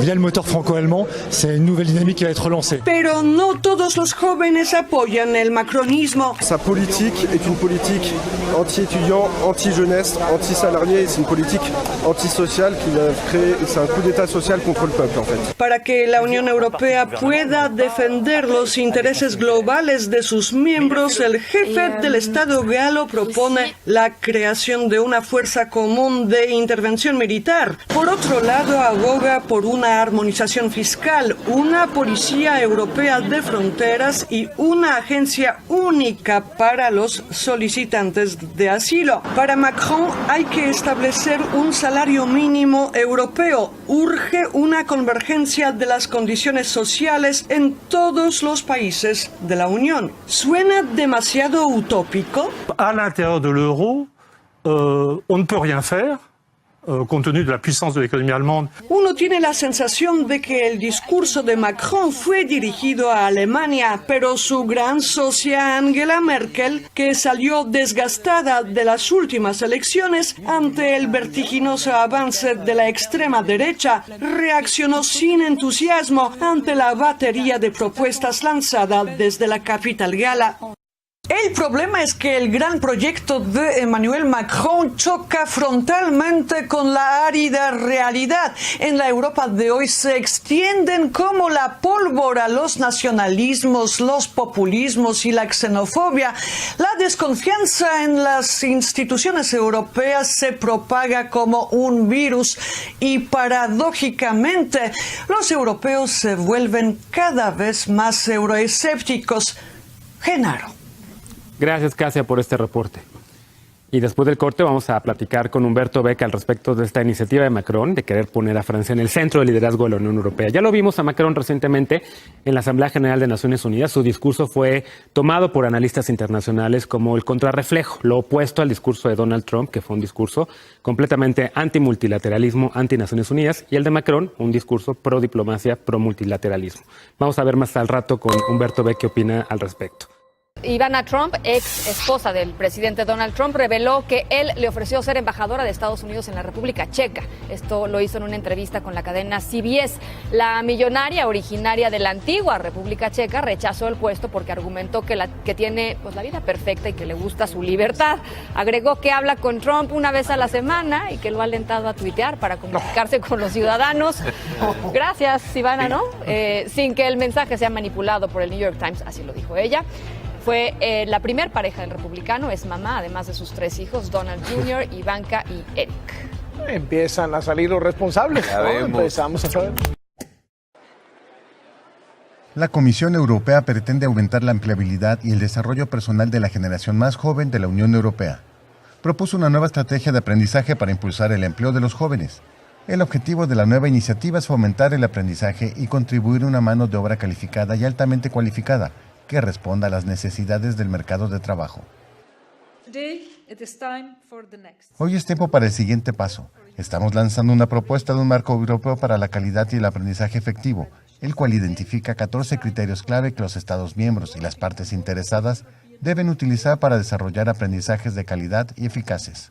via le moteur franco-allemand, c'est une nouvelle dynamique qui va être relancée. Pero no todos los jóvenes apoyan el macronismo. Sa politique est une politique anti-étudiant, anti-jeunesse, anti-salarié, c'est une politique antisociale qui va créer... un coup d'état social contra el pueblo, en fait. Para que la Unión Europea pueda defender los intereses globales de sus miembros, el jefe del Estado galo propone la creación de una fuerza común de intervención militar. Por otro lado, aboga por una armonización fiscal, una policía europea de fronteras y una agencia única para los solicitantes de asilo. Para Macron hay que establecer un salario mínimo europeo. Urge una convergencia de las condiciones sociales en todos los países de la Unión. ¿Suena demasiado utópico? À l'intérieur de l'euro, on ne peut rien faire. Compte tenu de la puissance de l'économie allemande. Uno tiene la sensación de que el discurso de Macron fue dirigido a Alemania, pero su gran socia Angela Merkel, que salió desgastada de las últimas elecciones ante el vertiginoso avance de la extrema derecha, reaccionó sin entusiasmo ante la batería de propuestas lanzada desde la capital gala. El problema es que el gran proyecto de Emmanuel Macron choca frontalmente con la árida realidad. En la Europa de hoy se extienden como la pólvora los nacionalismos, los populismos y la xenofobia. La desconfianza en las instituciones europeas se propaga como un virus y paradójicamente los europeos se vuelven cada vez más euroescépticos. Genaro. Gracias, Casia, por este reporte. Y después del corte vamos a platicar con Humberto Beca al respecto de esta iniciativa de Macron de querer poner a Francia en el centro del liderazgo de la Unión Europea. Ya lo vimos a Macron recientemente en la Asamblea General de Naciones Unidas. Su discurso fue tomado por analistas internacionales como el contrarreflejo, lo opuesto al discurso de Donald Trump, que fue un discurso completamente anti-multilateralismo, anti-Naciones Unidas, y el de Macron, un discurso pro-diplomacia, pro-multilateralismo. Vamos a ver más al rato con Humberto Beca qué opina al respecto. Ivana Trump, ex esposa del presidente Donald Trump, reveló que él le ofreció ser embajadora de Estados Unidos en la República Checa. Esto lo hizo en una entrevista con la cadena CBS. La millonaria originaria de la antigua República Checa rechazó el puesto porque argumentó que tiene la vida perfecta y que le gusta su libertad. Agregó que habla con Trump una vez a la semana y que lo ha alentado a tuitear para comunicarse con los ciudadanos. Gracias, Ivana, ¿no? Sin que el mensaje sea manipulado por el New York Times, así lo dijo ella. Fue la primer pareja del republicano, es mamá, además de sus 3 hijos, Donald Jr., Ivanka y Eric. Empiezan a salir los responsables, ¿no? Empezamos a saber. La Comisión Europea pretende aumentar la empleabilidad y el desarrollo personal de la generación más joven de la Unión Europea. Propuso una nueva estrategia de aprendizaje para impulsar el empleo de los jóvenes. El objetivo de la nueva iniciativa es fomentar el aprendizaje y contribuir a una mano de obra calificada y altamente cualificada, que responda a las necesidades del mercado de trabajo. Hoy es tiempo para el siguiente paso. Estamos lanzando una propuesta de un marco europeo para la calidad y el aprendizaje efectivo, el cual identifica 14 criterios clave que los Estados miembros y las partes interesadas deben utilizar para desarrollar aprendizajes de calidad y eficaces.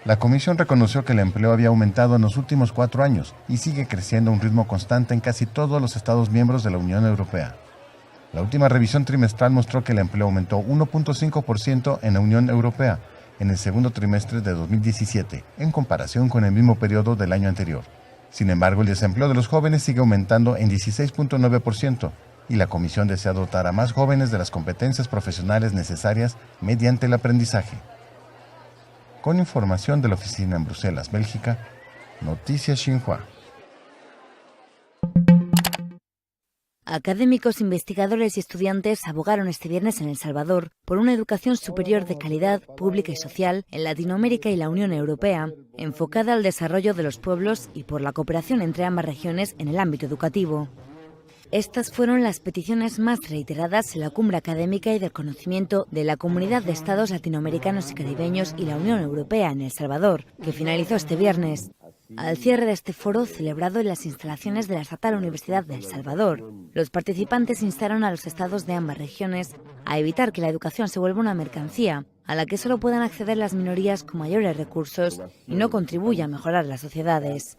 La Comisión reconoció que el empleo había aumentado en los últimos 4 años y sigue creciendo a un ritmo constante en casi todos los Estados miembros de la Unión Europea. La última revisión trimestral mostró que el empleo aumentó 1.5% en la Unión Europea en el segundo trimestre de 2017, en comparación con el mismo periodo del año anterior. Sin embargo, el desempleo de los jóvenes sigue aumentando en 16.9%, y la comisión desea dotar a más jóvenes de las competencias profesionales necesarias mediante el aprendizaje. Con información de la oficina en Bruselas, Bélgica, Noticias Xinhua. Académicos, investigadores y estudiantes abogaron este viernes en El Salvador por una educación superior de calidad, pública y social en Latinoamérica y la Unión Europea, enfocada al desarrollo de los pueblos y por la cooperación entre ambas regiones en el ámbito educativo. Estas fueron las peticiones más reiteradas en la Cumbre Académica y del Conocimiento de la Comunidad de Estados Latinoamericanos y Caribeños y la Unión Europea en El Salvador, que finalizó este viernes. Al cierre de este foro, celebrado en las instalaciones de la Estatal Universidad de El Salvador, los participantes instaron a los estados de ambas regiones a evitar que la educación se vuelva una mercancía a la que solo puedan acceder las minorías con mayores recursos y no contribuya a mejorar las sociedades.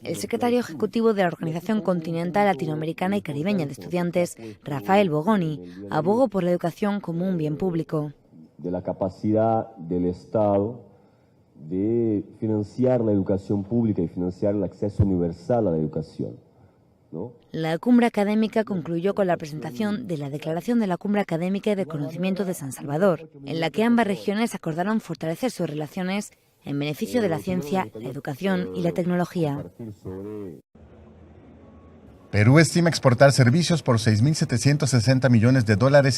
El secretario ejecutivo de la Organización Continental Latinoamericana y Caribeña de Estudiantes, Rafael Bogoni, abogó por la educación como un bien público. De la capacidad del Estado de financiar la educación pública y financiar el acceso universal a la educación, ¿no? La cumbre académica concluyó con la presentación de la Declaración de la Cumbre Académica y de Conocimiento de San Salvador, en la que ambas regiones acordaron fortalecer sus relaciones en beneficio de la ciencia, la educación y la tecnología. Perú estima exportar servicios por $6.760 millones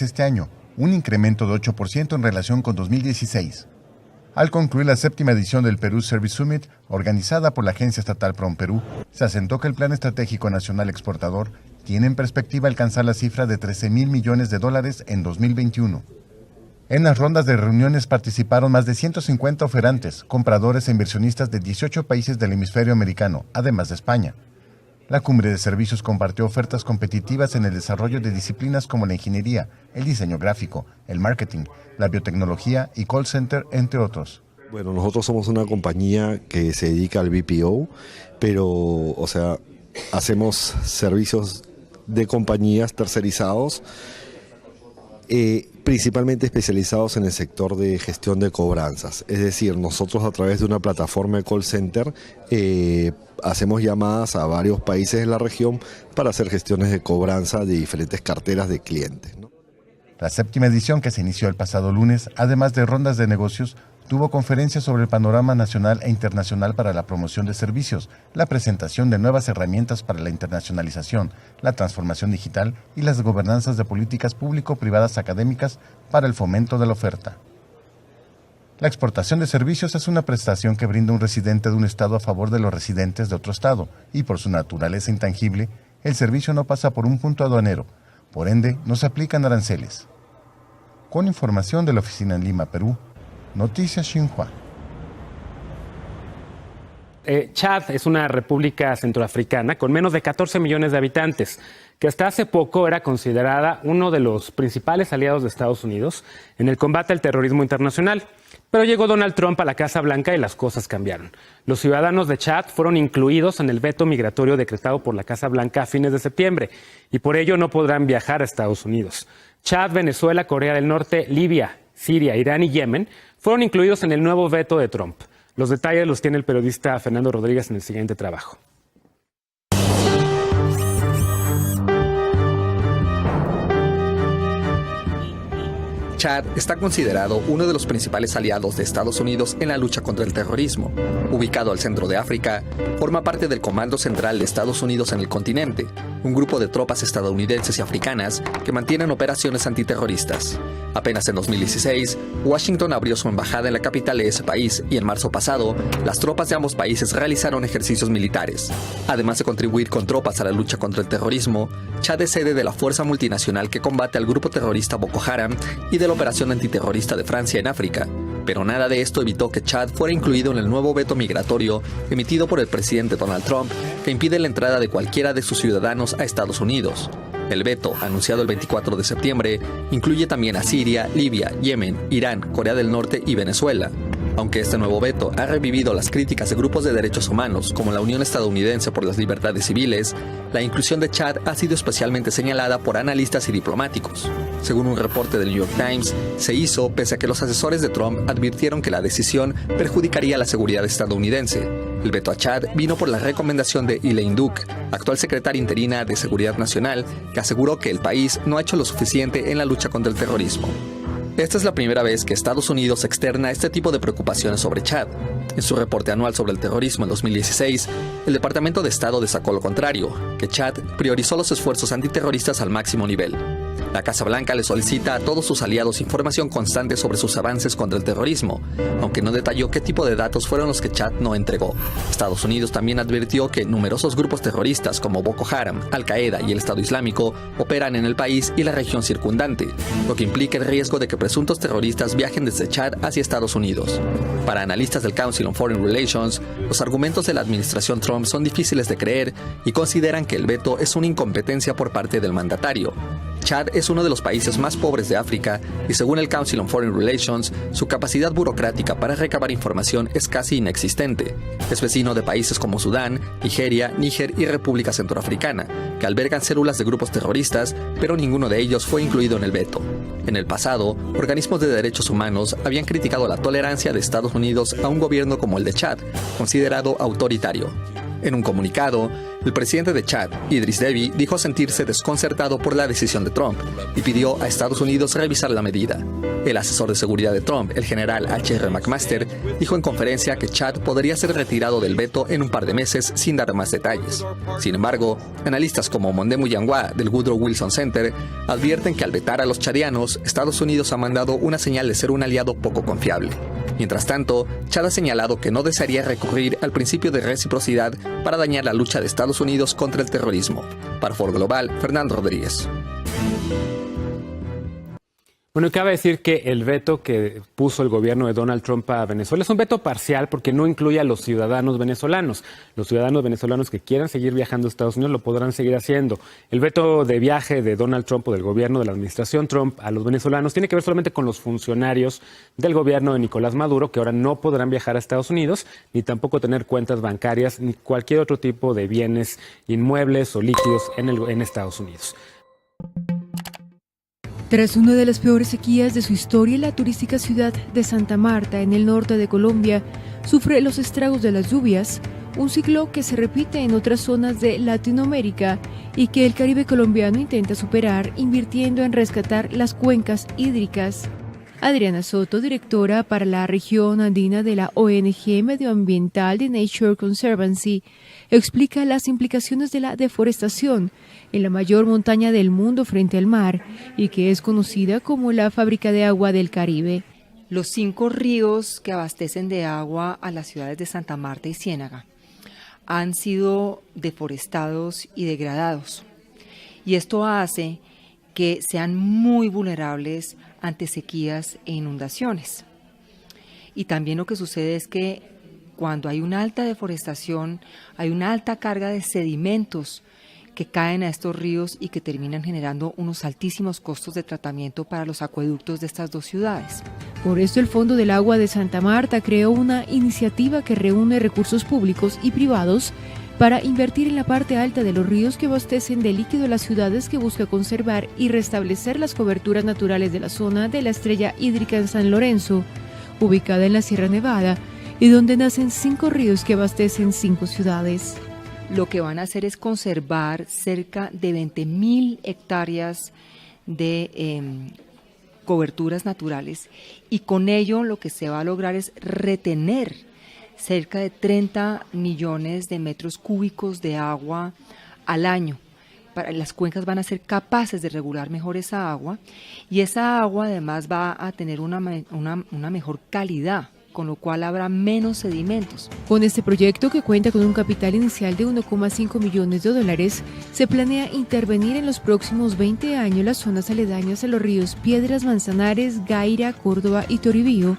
este año, un incremento de 8% en relación con 2016. Al concluir la 7ª edición del Perú Service Summit, organizada por la agencia estatal PROMPERÚ, se asentó que el Plan Estratégico Nacional Exportador tiene en perspectiva alcanzar la cifra de $13.000 millones en 2021. En las rondas de reuniones participaron más de 150 oferantes, compradores e inversionistas de 18 países del hemisferio americano, además de España. La cumbre de servicios compartió ofertas competitivas en el desarrollo de disciplinas como la ingeniería, el diseño gráfico, el marketing, la biotecnología y call center, entre otros. Bueno, nosotros somos una compañía que se dedica al BPO, pero, hacemos servicios de compañías tercerizados, principalmente especializados en el sector de gestión de cobranzas. Es decir, nosotros a través de una plataforma de call center hacemos llamadas a varios países de la región para hacer gestiones de cobranza de diferentes carteras de clientes, ¿no? La 7ª edición, que se inició el pasado lunes, además de rondas de negocios, tuvo conferencias sobre el panorama nacional e internacional para la promoción de servicios, la presentación de nuevas herramientas para la internacionalización, la transformación digital y las gobernanzas de políticas público-privadas académicas para el fomento de la oferta. La exportación de servicios es una prestación que brinda un residente de un estado a favor de los residentes de otro estado, y por su naturaleza intangible, el servicio no pasa por un punto aduanero, por ende no se aplican aranceles. Con información de la oficina en Lima, Perú, Noticias Xinhua. Chad es una república centroafricana con menos de 14 millones de habitantes, que hasta hace poco era considerada uno de los principales aliados de Estados Unidos en el combate al terrorismo internacional. Pero llegó Donald Trump a la Casa Blanca y las cosas cambiaron. Los ciudadanos de Chad fueron incluidos en el veto migratorio decretado por la Casa Blanca a fines de septiembre y por ello no podrán viajar a Estados Unidos. Chad, Venezuela, Corea del Norte, Libia, Siria, Irán y Yemen fueron incluidos en el nuevo veto de Trump. Los detalles los tiene el periodista Fernando Rodríguez en el siguiente trabajo. Chad está considerado uno de los principales aliados de Estados Unidos en la lucha contra el terrorismo. Ubicado al centro de África, forma parte del Comando Central de Estados Unidos en el continente, un grupo de tropas estadounidenses y africanas que mantienen operaciones antiterroristas. Apenas en 2016, Washington abrió su embajada en la capital de ese país y en marzo pasado, las tropas de ambos países realizaron ejercicios militares. Además de contribuir con tropas a la lucha contra el terrorismo, Chad es sede de la fuerza multinacional que combate al grupo terrorista Boko Haram y de la operación antiterrorista de Francia en África. Pero nada de esto evitó que Chad fuera incluido en el nuevo veto migratorio emitido por el presidente Donald Trump, que impide la entrada de cualquiera de sus ciudadanos a Estados Unidos. El veto, anunciado el 24 de septiembre, incluye también a Siria, Libia, Yemen, Irán, Corea del Norte y Venezuela. Aunque este nuevo veto ha revivido las críticas de grupos de derechos humanos como la Unión Estadounidense por las Libertades Civiles, la inclusión de Chad ha sido especialmente señalada por analistas y diplomáticos. Según un reporte del New York Times, se hizo pese a que los asesores de Trump advirtieron que la decisión perjudicaría la seguridad estadounidense. El veto a Chad vino por la recomendación de Elaine Duke, actual secretaria interina de Seguridad Nacional, que aseguró que el país no ha hecho lo suficiente en la lucha contra el terrorismo. Esta es la primera vez que Estados Unidos externa este tipo de preocupaciones sobre Chad. En su reporte anual sobre el terrorismo en 2016, el Departamento de Estado destacó lo contrario, que Chad priorizó los esfuerzos antiterroristas al máximo nivel. La Casa Blanca le solicita a todos sus aliados información constante sobre sus avances contra el terrorismo, aunque no detalló qué tipo de datos fueron los que Chad no entregó. Estados Unidos también advirtió que numerosos grupos terroristas como Boko Haram, Al-Qaeda y el Estado Islámico operan en el país y la región circundante, lo que implica el riesgo de que presuntos terroristas viajen desde Chad hacia Estados Unidos. Para analistas del Council on Foreign Relations, los argumentos de la administración Trump son difíciles de creer y consideran que el veto es una incompetencia por parte del mandatario. Chad es uno de los países más pobres de África y según el Council on Foreign Relations, su capacidad burocrática para recabar información es casi inexistente. Es vecino de países como Sudán, Nigeria, Níger y República Centroafricana, que albergan células de grupos terroristas, pero ninguno de ellos fue incluido en el veto. En el pasado, organismos de derechos humanos habían criticado la tolerancia de Estados Unidos a un gobierno como el de Chad, considerado autoritario. En un comunicado, el presidente de Chad, Idriss Déby, dijo sentirse desconcertado por la decisión de Trump y pidió a Estados Unidos revisar la medida. El asesor de seguridad de Trump, el general H.R. McMaster, dijo en conferencia que Chad podría ser retirado del veto en un par de meses sin dar más detalles. Sin embargo, analistas como Mondemu Yangwa del Woodrow Wilson Center advierten que al vetar a los chadianos, Estados Unidos ha mandado una señal de ser un aliado poco confiable. Mientras tanto, Chad ha señalado que no desearía recurrir al principio de reciprocidad para dañar la lucha de Estados Unidos contra el terrorismo. Para Foro Global, Fernando Rodríguez. Bueno, cabe decir que el veto que puso el gobierno de Donald Trump a Venezuela es un veto parcial porque no incluye a los ciudadanos venezolanos. Los ciudadanos venezolanos que quieran seguir viajando a Estados Unidos lo podrán seguir haciendo. El veto de viaje de Donald Trump o del gobierno de la administración Trump a los venezolanos tiene que ver solamente con los funcionarios del gobierno de Nicolás Maduro, que ahora no podrán viajar a Estados Unidos, ni tampoco tener cuentas bancarias, ni cualquier otro tipo de bienes inmuebles o líquidos en Estados Unidos. Tras una de las peores sequías de su historia, la turística ciudad de Santa Marta, en el norte de Colombia, sufre los estragos de las lluvias, un ciclo que se repite en otras zonas de Latinoamérica y que el Caribe colombiano intenta superar invirtiendo en rescatar las cuencas hídricas. Adriana Soto, directora para la región andina de la ONG medioambiental The Nature Conservancy, explica las implicaciones de la deforestación en la mayor montaña del mundo frente al mar y que es conocida como la fábrica de agua del Caribe. Los 5 ríos que abastecen de agua a las ciudades de Santa Marta y Ciénaga han sido deforestados y degradados. Y esto hace que sean muy vulnerables ante sequías e inundaciones. Y también lo que sucede es que cuando hay una alta deforestación, hay una alta carga de sedimentos que caen a estos ríos y que terminan generando unos altísimos costos de tratamiento para los acueductos de estas dos ciudades. Por esto el Fondo del Agua de Santa Marta creó una iniciativa que reúne recursos públicos y privados para invertir en la parte alta de los ríos que abastecen de líquido a las ciudades, que busca conservar y restablecer las coberturas naturales de la zona de la estrella hídrica en San Lorenzo, ubicada en la Sierra Nevada, y donde nacen 5 ríos que abastecen 5 ciudades. Lo que van a hacer es conservar cerca de 20.000 hectáreas de coberturas naturales, y con ello lo que se va a lograr es retener cerca de 30 millones de metros cúbicos de agua al año. Las cuencas van a ser capaces de regular mejor esa agua, y esa agua además va a tener una mejor calidad, con lo cual habrá menos sedimentos. Con este proyecto, que cuenta con un capital inicial de $1,5 millones, se planea intervenir en los próximos 20 años las zonas aledañas a los ríos Piedras, Manzanares, Gaira, Córdoba y Toribío,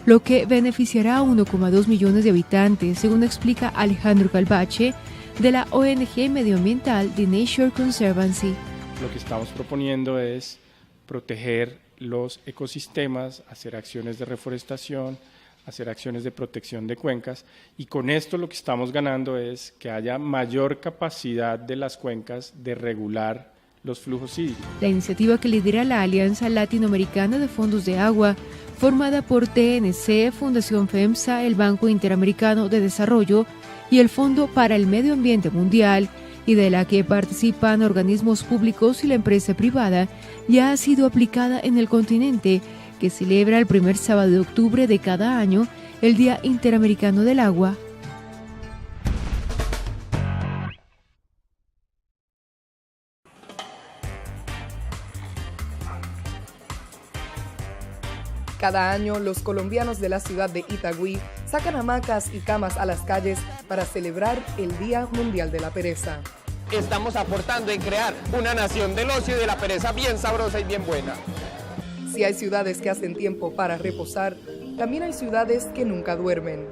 lo que beneficiará a 1,2 millones de habitantes, según explica Alejandro Calvache, de la ONG medioambiental The Nature Conservancy. Lo que estamos proponiendo es proteger los ecosistemas, hacer acciones de reforestación, hacer acciones de protección de cuencas, y con esto lo que estamos ganando es que haya mayor capacidad de las cuencas de regular los flujos hídricos. La iniciativa, que lidera la Alianza Latinoamericana de Fondos de Agua, formada por TNC, Fundación FEMSA, el Banco Interamericano de Desarrollo, y el Fondo para el Medio Ambiente Mundial, y de la que participan organismos públicos y la empresa privada, ya ha sido aplicada en el continente, que celebra el primer sábado de octubre de cada año el Día Interamericano del Agua. Cada año, los colombianos de la ciudad de Itagüí sacan hamacas y camas a las calles para celebrar el Día Mundial de la Pereza. Estamos aportando en crear una nación del ocio y de la pereza bien sabrosa y bien buena. Si hay ciudades que hacen tiempo para reposar, también hay ciudades que nunca duermen.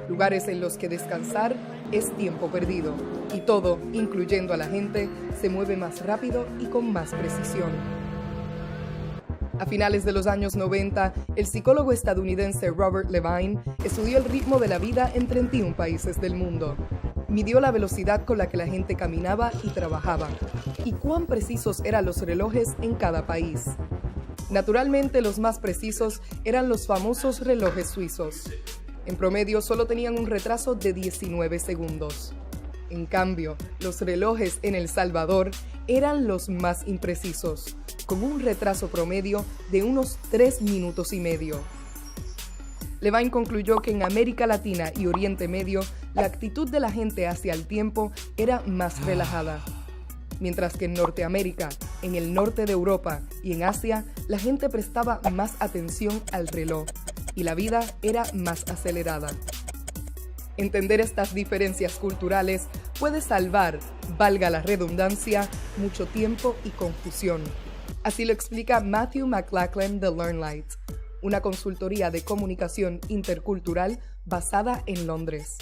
Lugares en los que descansar es tiempo perdido. Y todo, incluyendo a la gente, se mueve más rápido y con más precisión. A finales de los años 90, el psicólogo estadounidense Robert Levine estudió el ritmo de la vida en 31 países del mundo. Midió la velocidad con la que la gente caminaba y trabajaba, y cuán precisos eran los relojes en cada país. Naturalmente, los más precisos eran los famosos relojes suizos. En promedio, solo tenían un retraso de 19 segundos. En cambio, los relojes en El Salvador eran los más imprecisos, con un retraso promedio de unos 3 minutos y medio. Levine concluyó que en América Latina y Oriente Medio, la actitud de la gente hacia el tiempo era más relajada. Mientras que en Norteamérica, en el norte de Europa y en Asia, la gente prestaba más atención al reloj y la vida era más acelerada. Entender estas diferencias culturales puede salvar, valga la redundancia, mucho tiempo y confusión. Así lo explica Matthew McLachlan de LearnLight, una consultoría de comunicación intercultural basada en Londres.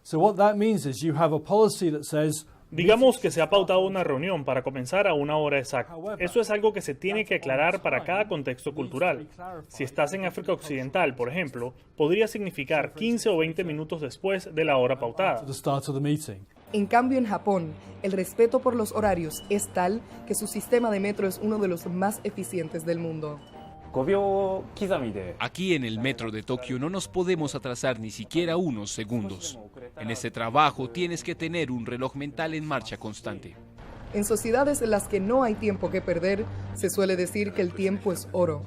So what that means is you have a policy that says Digamos que se ha pautado una reunión para comenzar a una hora exacta. Eso es algo que se tiene que aclarar para cada contexto cultural. Si estás en África Occidental, por ejemplo, podría significar 15 o 20 minutos después de la hora pautada. En cambio, en Japón, el respeto por los horarios es tal que su sistema de metro es uno de los más eficientes del mundo. Aquí en el metro de Tokio no nos podemos atrasar ni siquiera unos segundos. En este trabajo tienes que tener un reloj mental en marcha constante. En sociedades en las que no hay tiempo que perder, se suele decir que el tiempo es oro.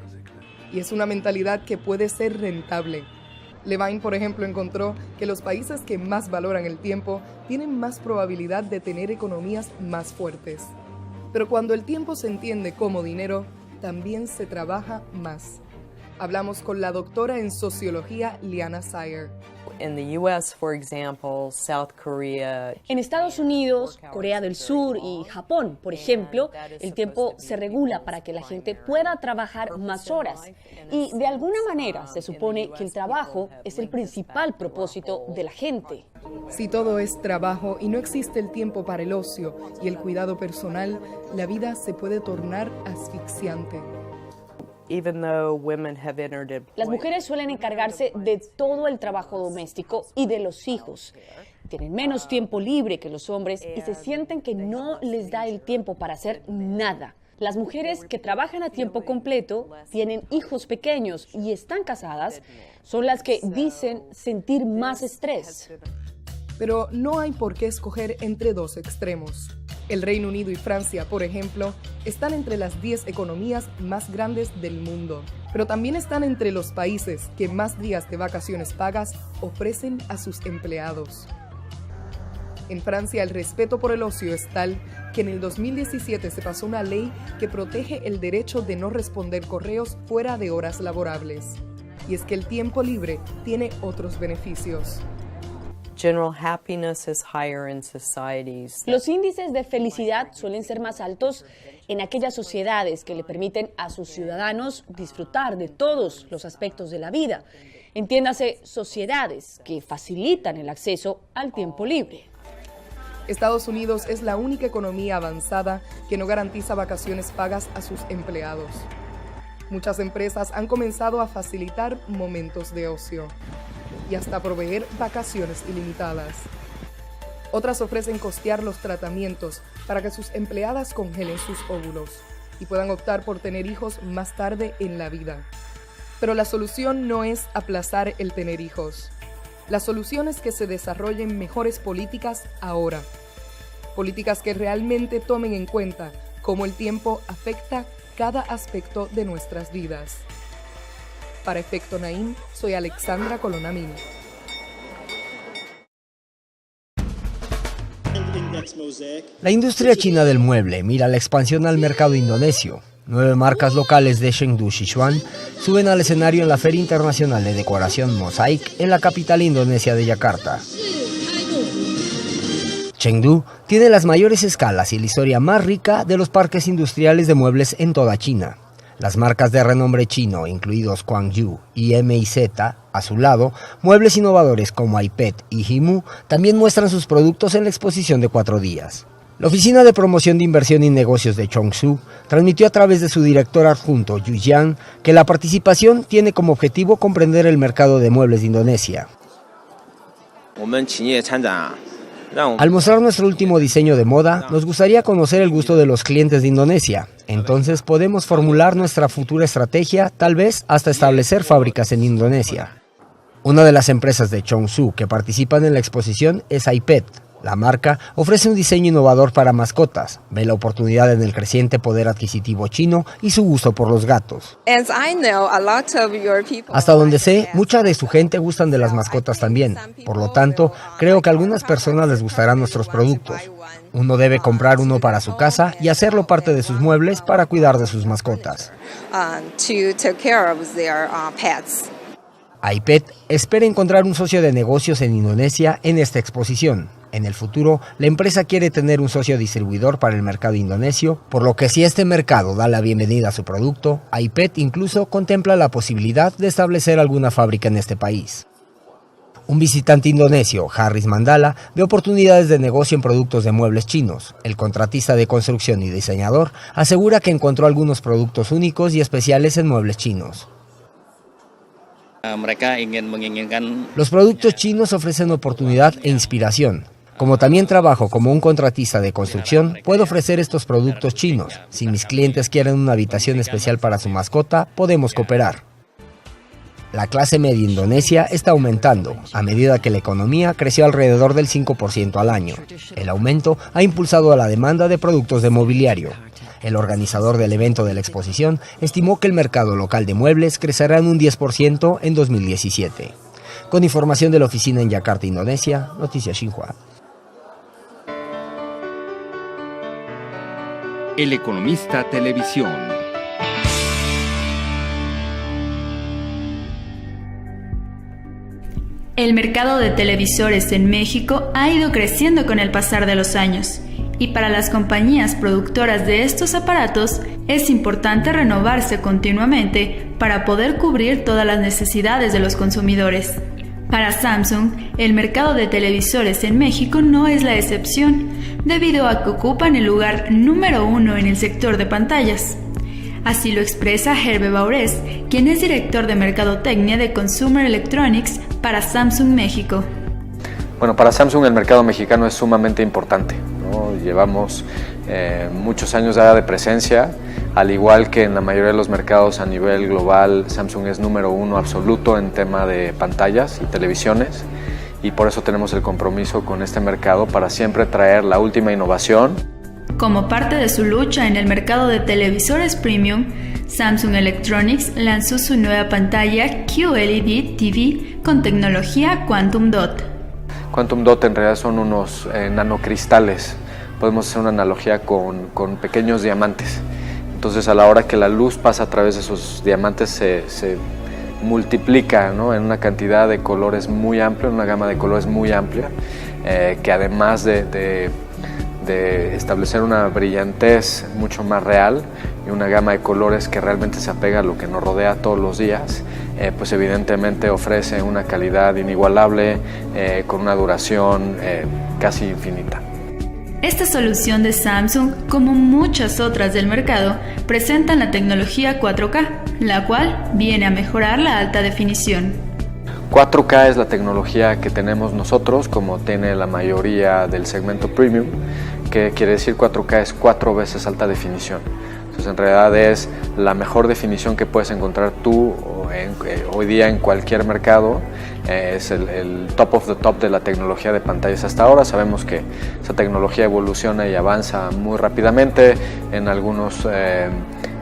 Y es una mentalidad que puede ser rentable. Levine, por ejemplo, encontró que los países que más valoran el tiempo tienen más probabilidad de tener economías más fuertes. Pero cuando el tiempo se entiende como dinero, también se trabaja más. Hablamos con la doctora en sociología Liana Sayer. En Estados Unidos, Corea del Sur y Japón, por ejemplo, el tiempo se regula para que la gente pueda trabajar más horas. Y de alguna manera se supone que el trabajo es el principal propósito de la gente. Si todo es trabajo y no existe el tiempo para el ocio y el cuidado personal, la vida se puede tornar asfixiante. Las mujeres suelen encargarse de todo el trabajo doméstico y de los hijos. Tienen menos tiempo libre que los hombres y se sienten que no les da el tiempo para hacer nada. Las mujeres que trabajan a tiempo completo, tienen hijos pequeños y están casadas, son las que dicen sentir más estrés. Pero no hay por qué escoger entre dos extremos. El Reino Unido y Francia, por ejemplo, están entre las 10 economías más grandes del mundo, pero también están entre los países que más días de vacaciones pagas ofrecen a sus empleados. En Francia, el respeto por el ocio es tal que en el 2017 se pasó una ley que protege el derecho de no responder correos fuera de horas laborables. Y es que el tiempo libre tiene otros beneficios. Los índices de felicidad suelen ser más altos en aquellas sociedades que le permiten a sus ciudadanos disfrutar de todos los aspectos de la vida. Entiéndase, sociedades que facilitan el acceso al tiempo libre. Estados Unidos es la única economía avanzada que no garantiza vacaciones pagas a sus empleados. Muchas empresas han comenzado a facilitar momentos de ocio y hasta proveer vacaciones ilimitadas. Otras ofrecen costear los tratamientos para que sus empleadas congelen sus óvulos y puedan optar por tener hijos más tarde en la vida. Pero la solución no es aplazar el tener hijos. La solución es que se desarrollen mejores políticas ahora. Políticas que realmente tomen en cuenta cómo el tiempo afecta cada aspecto de nuestras vidas. Para Efecto Naim, soy Alexandra Colonamín. La industria china del mueble mira la expansión al mercado indonesio. 9 marcas locales de Chengdu Sichuan suben al escenario en la Feria Internacional de Decoración Mosaic en la capital indonesia de Yakarta. Chengdu tiene las mayores escalas y la historia más rica de los parques industriales de muebles en toda China. Las marcas de renombre chino, incluidos Guangyu y MIZ, a su lado, muebles innovadores como iPet y Himu también muestran sus productos en la exposición de 4 días. La Oficina de Promoción de Inversión y Negocios de Cheongsu transmitió a través de su director adjunto, Yu Jiang, que la participación tiene como objetivo comprender el mercado de muebles de Indonesia. Al mostrar nuestro último diseño de moda, nos gustaría conocer el gusto de los clientes de Indonesia. Entonces podemos formular nuestra futura estrategia, tal vez hasta establecer fábricas en Indonesia. Una de las empresas de Cheongsu que participan en la exposición es iPet. La marca ofrece un diseño innovador para mascotas, ve la oportunidad en el creciente poder adquisitivo chino y su gusto por los gatos. Hasta donde sé, mucha de su gente gustan de las mascotas también. Por lo tanto, creo que a algunas personas les gustarán nuestros productos. Uno debe comprar uno para su casa y hacerlo parte de sus muebles para cuidar de sus mascotas. iPet espera encontrar un socio de negocios en Indonesia en esta exposición. En el futuro, la empresa quiere tener un socio distribuidor para el mercado indonesio, por lo que si este mercado da la bienvenida a su producto, iPet incluso contempla la posibilidad de establecer alguna fábrica en este país. Un visitante indonesio, Harris Mandala, ve oportunidades de negocio en productos de muebles chinos. El contratista de construcción y diseñador asegura que encontró algunos productos únicos y especiales en muebles chinos. Los productos chinos ofrecen oportunidad e inspiración. Como también trabajo como un contratista de construcción, puedo ofrecer estos productos chinos. Si mis clientes quieren una habitación especial para su mascota, podemos cooperar. La clase media indonesia está aumentando, a medida que la economía creció alrededor del 5% al año. El aumento ha impulsado a la demanda de productos de mobiliario. El organizador del evento de la exposición estimó que el mercado local de muebles crecerá en un 10% en 2017. Con información de la oficina en Yakarta, Indonesia, Noticias Xinhua. El Economista Televisión. El mercado de televisores en México ha ido creciendo con el pasar de los años, y para las compañías productoras de estos aparatos es importante renovarse continuamente para poder cubrir todas las necesidades de los consumidores. Para Samsung, el mercado de televisores en México no es la excepción, debido a que ocupan el lugar número 1 en el sector de pantallas. Así lo expresa Hervé Baures, quien es director de Mercadotecnia de Consumer Electronics para Samsung México. Bueno, para Samsung el mercado mexicano es sumamente importante, ¿no? Llevamos muchos años ya de presencia, al igual que en la mayoría de los mercados a nivel global, Samsung es número 1 absoluto en tema de pantallas y televisiones, y por eso tenemos el compromiso con este mercado para siempre traer la última innovación. Como parte de su lucha en el mercado de televisores premium, Samsung Electronics lanzó su nueva pantalla QLED TV con tecnología Quantum Dot. Quantum Dot en realidad son unos nanocristales. Podemos hacer una analogía con pequeños diamantes. Entonces a la hora que la luz pasa a través de esos diamantes se multiplica, ¿no? En una cantidad de colores muy amplia, una gama de colores muy amplia, que además de establecer una brillantez mucho más real y una gama de colores que realmente se apega a lo que nos rodea todos los días, pues evidentemente ofrece una calidad inigualable, con una duración casi infinita. Esta solución de Samsung, como muchas otras del mercado, presentan la tecnología 4K, la cual viene a mejorar la alta definición. 4K es la tecnología que tenemos nosotros, como tiene la mayoría del segmento premium, que quiere decir 4K es 4 veces alta definición. Entonces en realidad es la mejor definición que puedes encontrar tú hoy día en cualquier mercado, es el top of the top de la tecnología de pantallas hasta ahora. Sabemos que esa tecnología evoluciona y avanza muy rápidamente. En algunos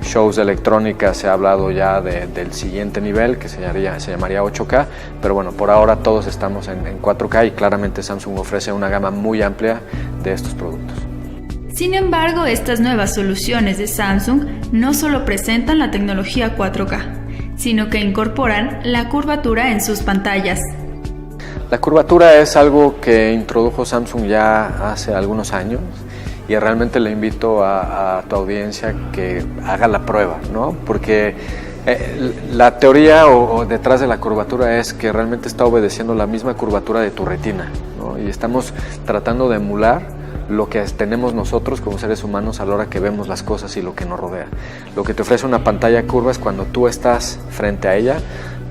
shows de electrónica se ha hablado ya del siguiente nivel, que se llamaría 8K, pero bueno, por ahora todos estamos en 4K y claramente Samsung ofrece una gama muy amplia de estos productos. Sin embargo, estas nuevas soluciones de Samsung no solo presentan la tecnología 4K, sino que incorporan la curvatura en sus pantallas. La curvatura es algo que introdujo Samsung ya hace algunos años y realmente le invito a tu audiencia que haga la prueba, ¿no? Porque la teoría o detrás de la curvatura es que realmente está obedeciendo la misma curvatura de tu retina, ¿no? Y estamos tratando de emular lo que tenemos nosotros como seres humanos a la hora que vemos las cosas y lo que nos rodea. Lo que te ofrece una pantalla curva es cuando tú estás frente a ella.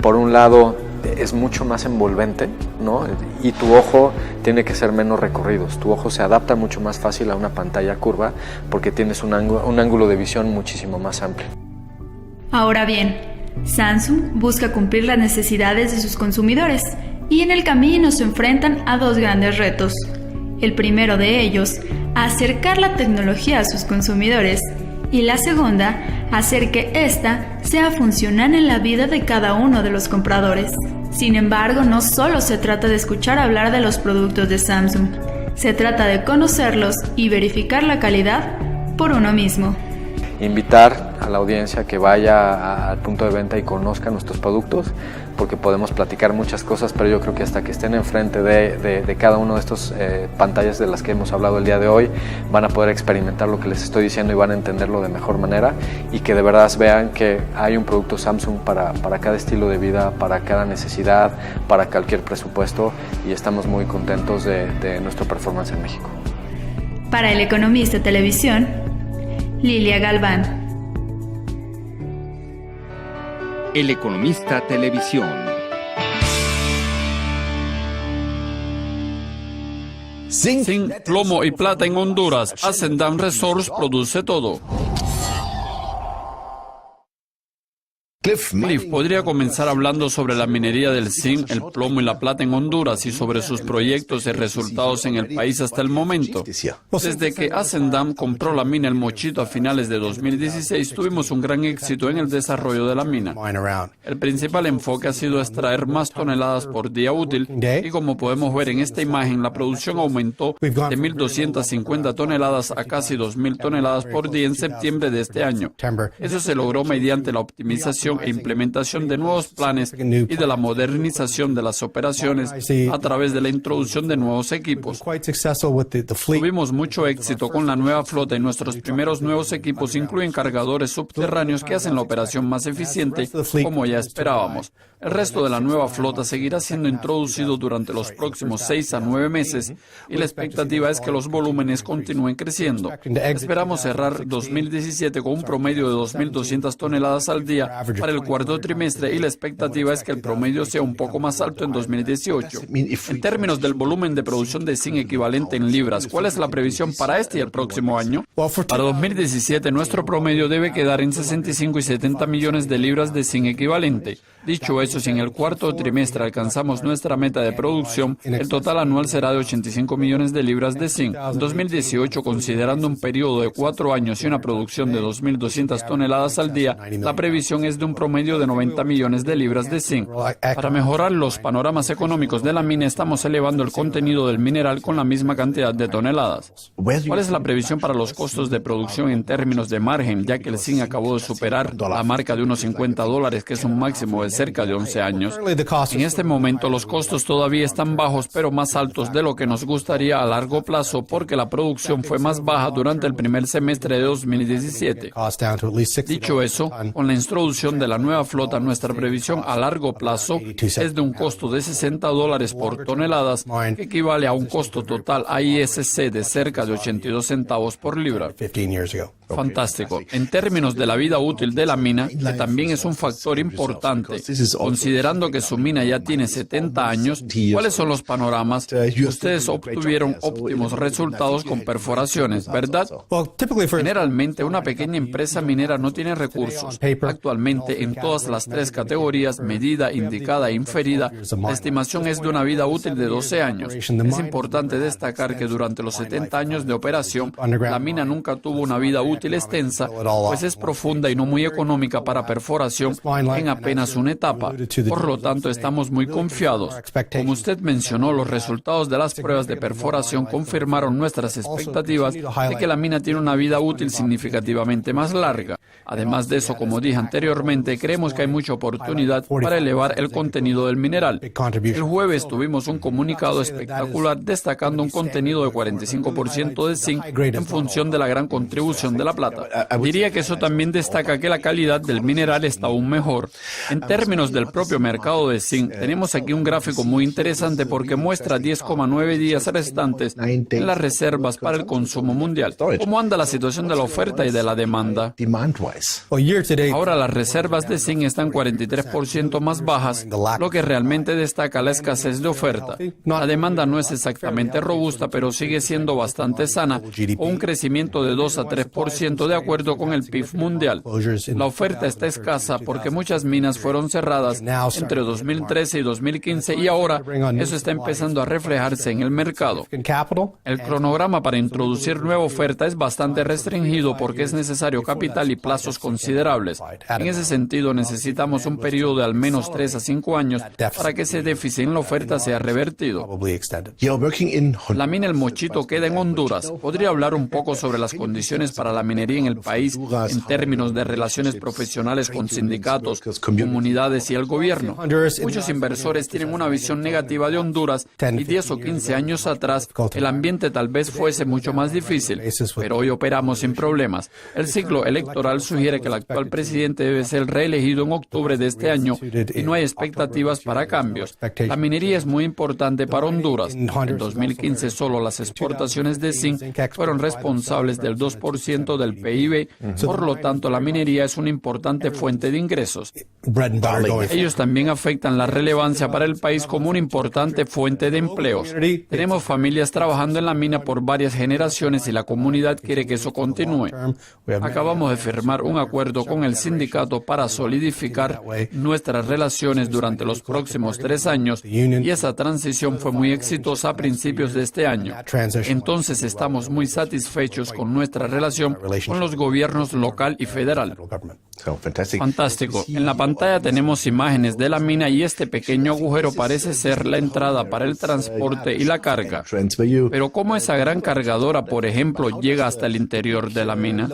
Por un lado es mucho más envolvente, ¿no? Y tu ojo tiene que ser menos recorrido. Tu ojo se adapta mucho más fácil a una pantalla curva porque tienes un ángulo de visión muchísimo más amplio. Ahora bien, Samsung busca cumplir las necesidades de sus consumidores y en el camino se enfrentan a dos grandes retos. El primero de ellos, acercar la tecnología a sus consumidores y la segunda, hacer que ésta sea funcional en la vida de cada uno de los compradores. Sin embargo, no solo se trata de escuchar hablar de los productos de Samsung, se trata de conocerlos y verificar la calidad por uno mismo. Invitar a la audiencia que vaya al punto de venta y conozca nuestros productos, porque podemos platicar muchas cosas, pero yo creo que hasta que estén enfrente de cada uno de estos pantallas de las que hemos hablado el día de hoy, van a poder experimentar lo que les estoy diciendo y van a entenderlo de mejor manera, y que de verdad vean que hay un producto Samsung para cada estilo de vida, para cada necesidad, para cualquier presupuesto, y estamos muy contentos de nuestra performance en México. Para El Economista Televisión, Lilia Galván. El Economista Televisión. Zinc, plomo y plata en Honduras. Ascendam Resource produce todo. Cliff podría comenzar hablando sobre la minería del zinc, el plomo y la plata en Honduras y sobre sus proyectos y resultados en el país hasta el momento. Desde que Ascendam compró la mina El Mochito a finales de 2016, tuvimos un gran éxito en el desarrollo de la mina. El principal enfoque ha sido extraer más toneladas por día útil y como podemos ver en esta imagen, la producción aumentó de 1.250 toneladas a casi 2.000 toneladas por día en septiembre de este año. Eso se logró mediante la optimización e implementación de nuevos planes y de la modernización de las operaciones a través de la introducción de nuevos equipos. Tuvimos mucho éxito con la nueva flota y nuestros primeros nuevos equipos incluyen cargadores subterráneos que hacen la operación más eficiente, como ya esperábamos. El resto de la nueva flota seguirá siendo introducido durante los próximos 6 a 9 meses y la expectativa es que los volúmenes continúen creciendo. Esperamos cerrar 2017 con un promedio de 2.200 toneladas al día para el cuarto trimestre y la expectativa es que el promedio sea un poco más alto en 2018. En términos del volumen de producción de zinc equivalente en libras, ¿cuál es la previsión para este y el próximo año? Para 2017 nuestro promedio debe quedar en 65 y 70 millones de libras de zinc equivalente. Dicho eso, si en el cuarto trimestre alcanzamos nuestra meta de producción, el total anual será de 85 millones de libras de zinc. En 2018, considerando un periodo de 4 años y una producción de 2.200 toneladas al día, la previsión es de un promedio de 90 millones de libras de zinc. Para mejorar los panoramas económicos de la mina, estamos elevando el contenido del mineral con la misma cantidad de toneladas. ¿Cuál es la previsión para los costos de producción en términos de margen, ya que el zinc acabó de superar la marca de unos $50, que es un máximo de cerca de 11 años? En este momento los costos todavía están bajos, pero más altos de lo que nos gustaría a largo plazo porque la producción fue más baja durante el primer semestre de 2017. Dicho eso, con la introducción de la nueva flota, nuestra previsión a largo plazo es de un costo de $60 por toneladas, que equivale a un costo total AISC de cerca de 82 centavos por libra. Fantástico. En términos de la vida útil de la mina, que también es un factor importante, Considerando que su mina ya tiene 70 años, ¿cuáles son los panoramas? Ustedes obtuvieron óptimos resultados con perforaciones, ¿verdad? Generalmente, una pequeña empresa minera no tiene recursos. Actualmente, en todas las tres categorías, medida, indicada e inferida, la estimación es de una vida útil de 12 años. Es importante destacar que durante los 70 años de operación, la mina nunca tuvo una vida útil extensa, pues es profunda y no muy económica para perforación en apenas una etapa. Por lo tanto, estamos muy confiados. Como usted mencionó, los resultados de las pruebas de perforación confirmaron nuestras expectativas de que la mina tiene una vida útil significativamente más larga. Además de eso, como dije anteriormente, creemos que hay mucha oportunidad para elevar el contenido del mineral. El jueves tuvimos un comunicado espectacular destacando un contenido de 45% de zinc en función de la gran contribución de la plata. Diría que eso también destaca que la calidad del mineral está aún mejor. En términos del propio mercado de zinc, tenemos aquí un gráfico muy interesante porque muestra 10,9 días restantes en las reservas para el consumo mundial. ¿Cómo anda la situación de la oferta y de la demanda? Ahora las reservas de zinc están 43% más bajas, lo que realmente destaca la escasez de oferta. La demanda no es exactamente robusta, pero sigue siendo bastante sana, con un crecimiento de 2 a 3% de acuerdo con el PIB mundial. La oferta está escasa porque muchas minas fueron cerradas entre 2013 y 2015 y ahora eso está empezando a reflejarse en el mercado. El cronograma para introducir nueva oferta es bastante restringido porque es necesario capital y plazos considerables. En ese sentido, necesitamos un periodo de al menos 3 a 5 años para que ese déficit en la oferta sea revertido. La mina El Mochito queda en Honduras. ¿Podría hablar un poco sobre las condiciones para la minería en el país en términos de relaciones profesionales con sindicatos, comunidades y el gobierno? Muchos inversores tienen una visión negativa de Honduras y 10 o 15 años atrás el ambiente tal vez fuese mucho más difícil, pero hoy operamos sin problemas. El ciclo electoral sugiere que el actual presidente debe ser reelegido en octubre de este año y no hay expectativas para cambios. La minería es muy importante para Honduras. En 2015 solo las exportaciones de zinc fueron responsables del 2% del PIB, por lo tanto la minería es una importante fuente de ingresos. Ellos también afectan la relevancia para el país como una importante fuente de empleos. Tenemos familias trabajando en la mina por varias generaciones y la comunidad quiere que eso continúe. Acabamos de firmar un acuerdo con el sindicato para solidificar nuestras relaciones durante los próximos 3 años y esa transición fue muy exitosa a principios de este año. Entonces estamos muy satisfechos con nuestra relación con los gobiernos local y federal. Fantástico. En la pantalla tenemos imágenes de la mina y este pequeño agujero parece ser la entrada para el transporte y la carga. Pero ¿cómo esa gran cargadora, por ejemplo, llega hasta el interior de la mina?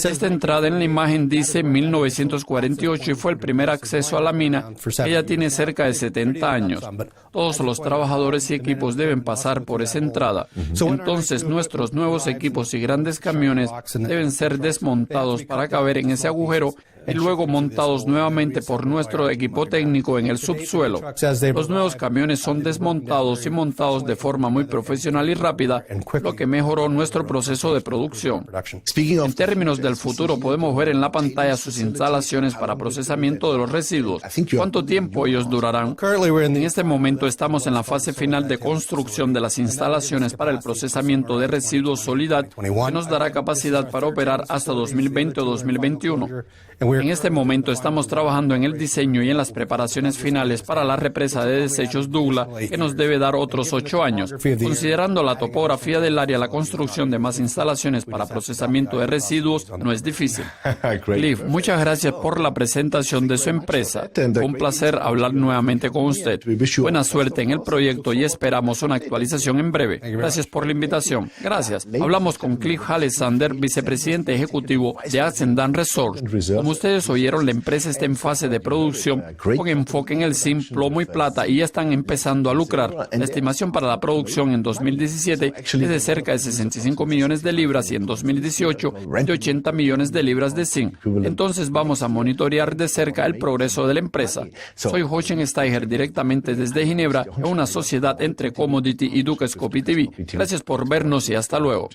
Esta entrada en la imagen dice 1948 y fue el primer acceso a la mina. Ella tiene cerca de 70 años. Todos los trabajadores y equipos deben pasar por esa entrada. Entonces, nuestros nuevos equipos y grandes camiones deben ser desmontados para caber en ese agujero y luego montados nuevamente por nuestro equipo técnico en el subsuelo. Los nuevos camiones son desmontados y montados de forma muy profesional y rápida, lo que mejoró nuestro proceso de producción. En términos del futuro, podemos ver en la pantalla sus instalaciones para procesamiento de los residuos. ¿Cuánto tiempo ellos durarán? En este momento estamos en la fase final de construcción de las instalaciones para el procesamiento de residuos Solidad, que nos dará capacidad para operar hasta 2020 o 2021. En este momento estamos trabajando en el diseño y en las preparaciones finales para la represa de desechos Douglas, que nos debe dar otros 8 años. Considerando la topografía del área, la construcción de más instalaciones para procesamiento de residuos no es difícil. Cliff, muchas gracias por la presentación de su empresa. Fue un placer hablar nuevamente con usted. Buena suerte en el proyecto y esperamos una actualización en breve. Gracias por la invitación. Gracias. Hablamos con Cliff Alexander, vicepresidente ejecutivo de Ascendant Resources. Como ustedes oyeron, la empresa está en fase de producción con enfoque en el zinc, plomo y plata y ya están empezando a lucrar. La estimación para la producción en 2017 es de cerca de 65 millones de libras y en 2018 de 80 millones de libras de zinc. Entonces vamos a monitorear de cerca el progreso de la empresa. Soy Jochen Steiger directamente desde Ginebra, una sociedad entre Commodity y Duke Scopy TV. Gracias por vernos y hasta luego.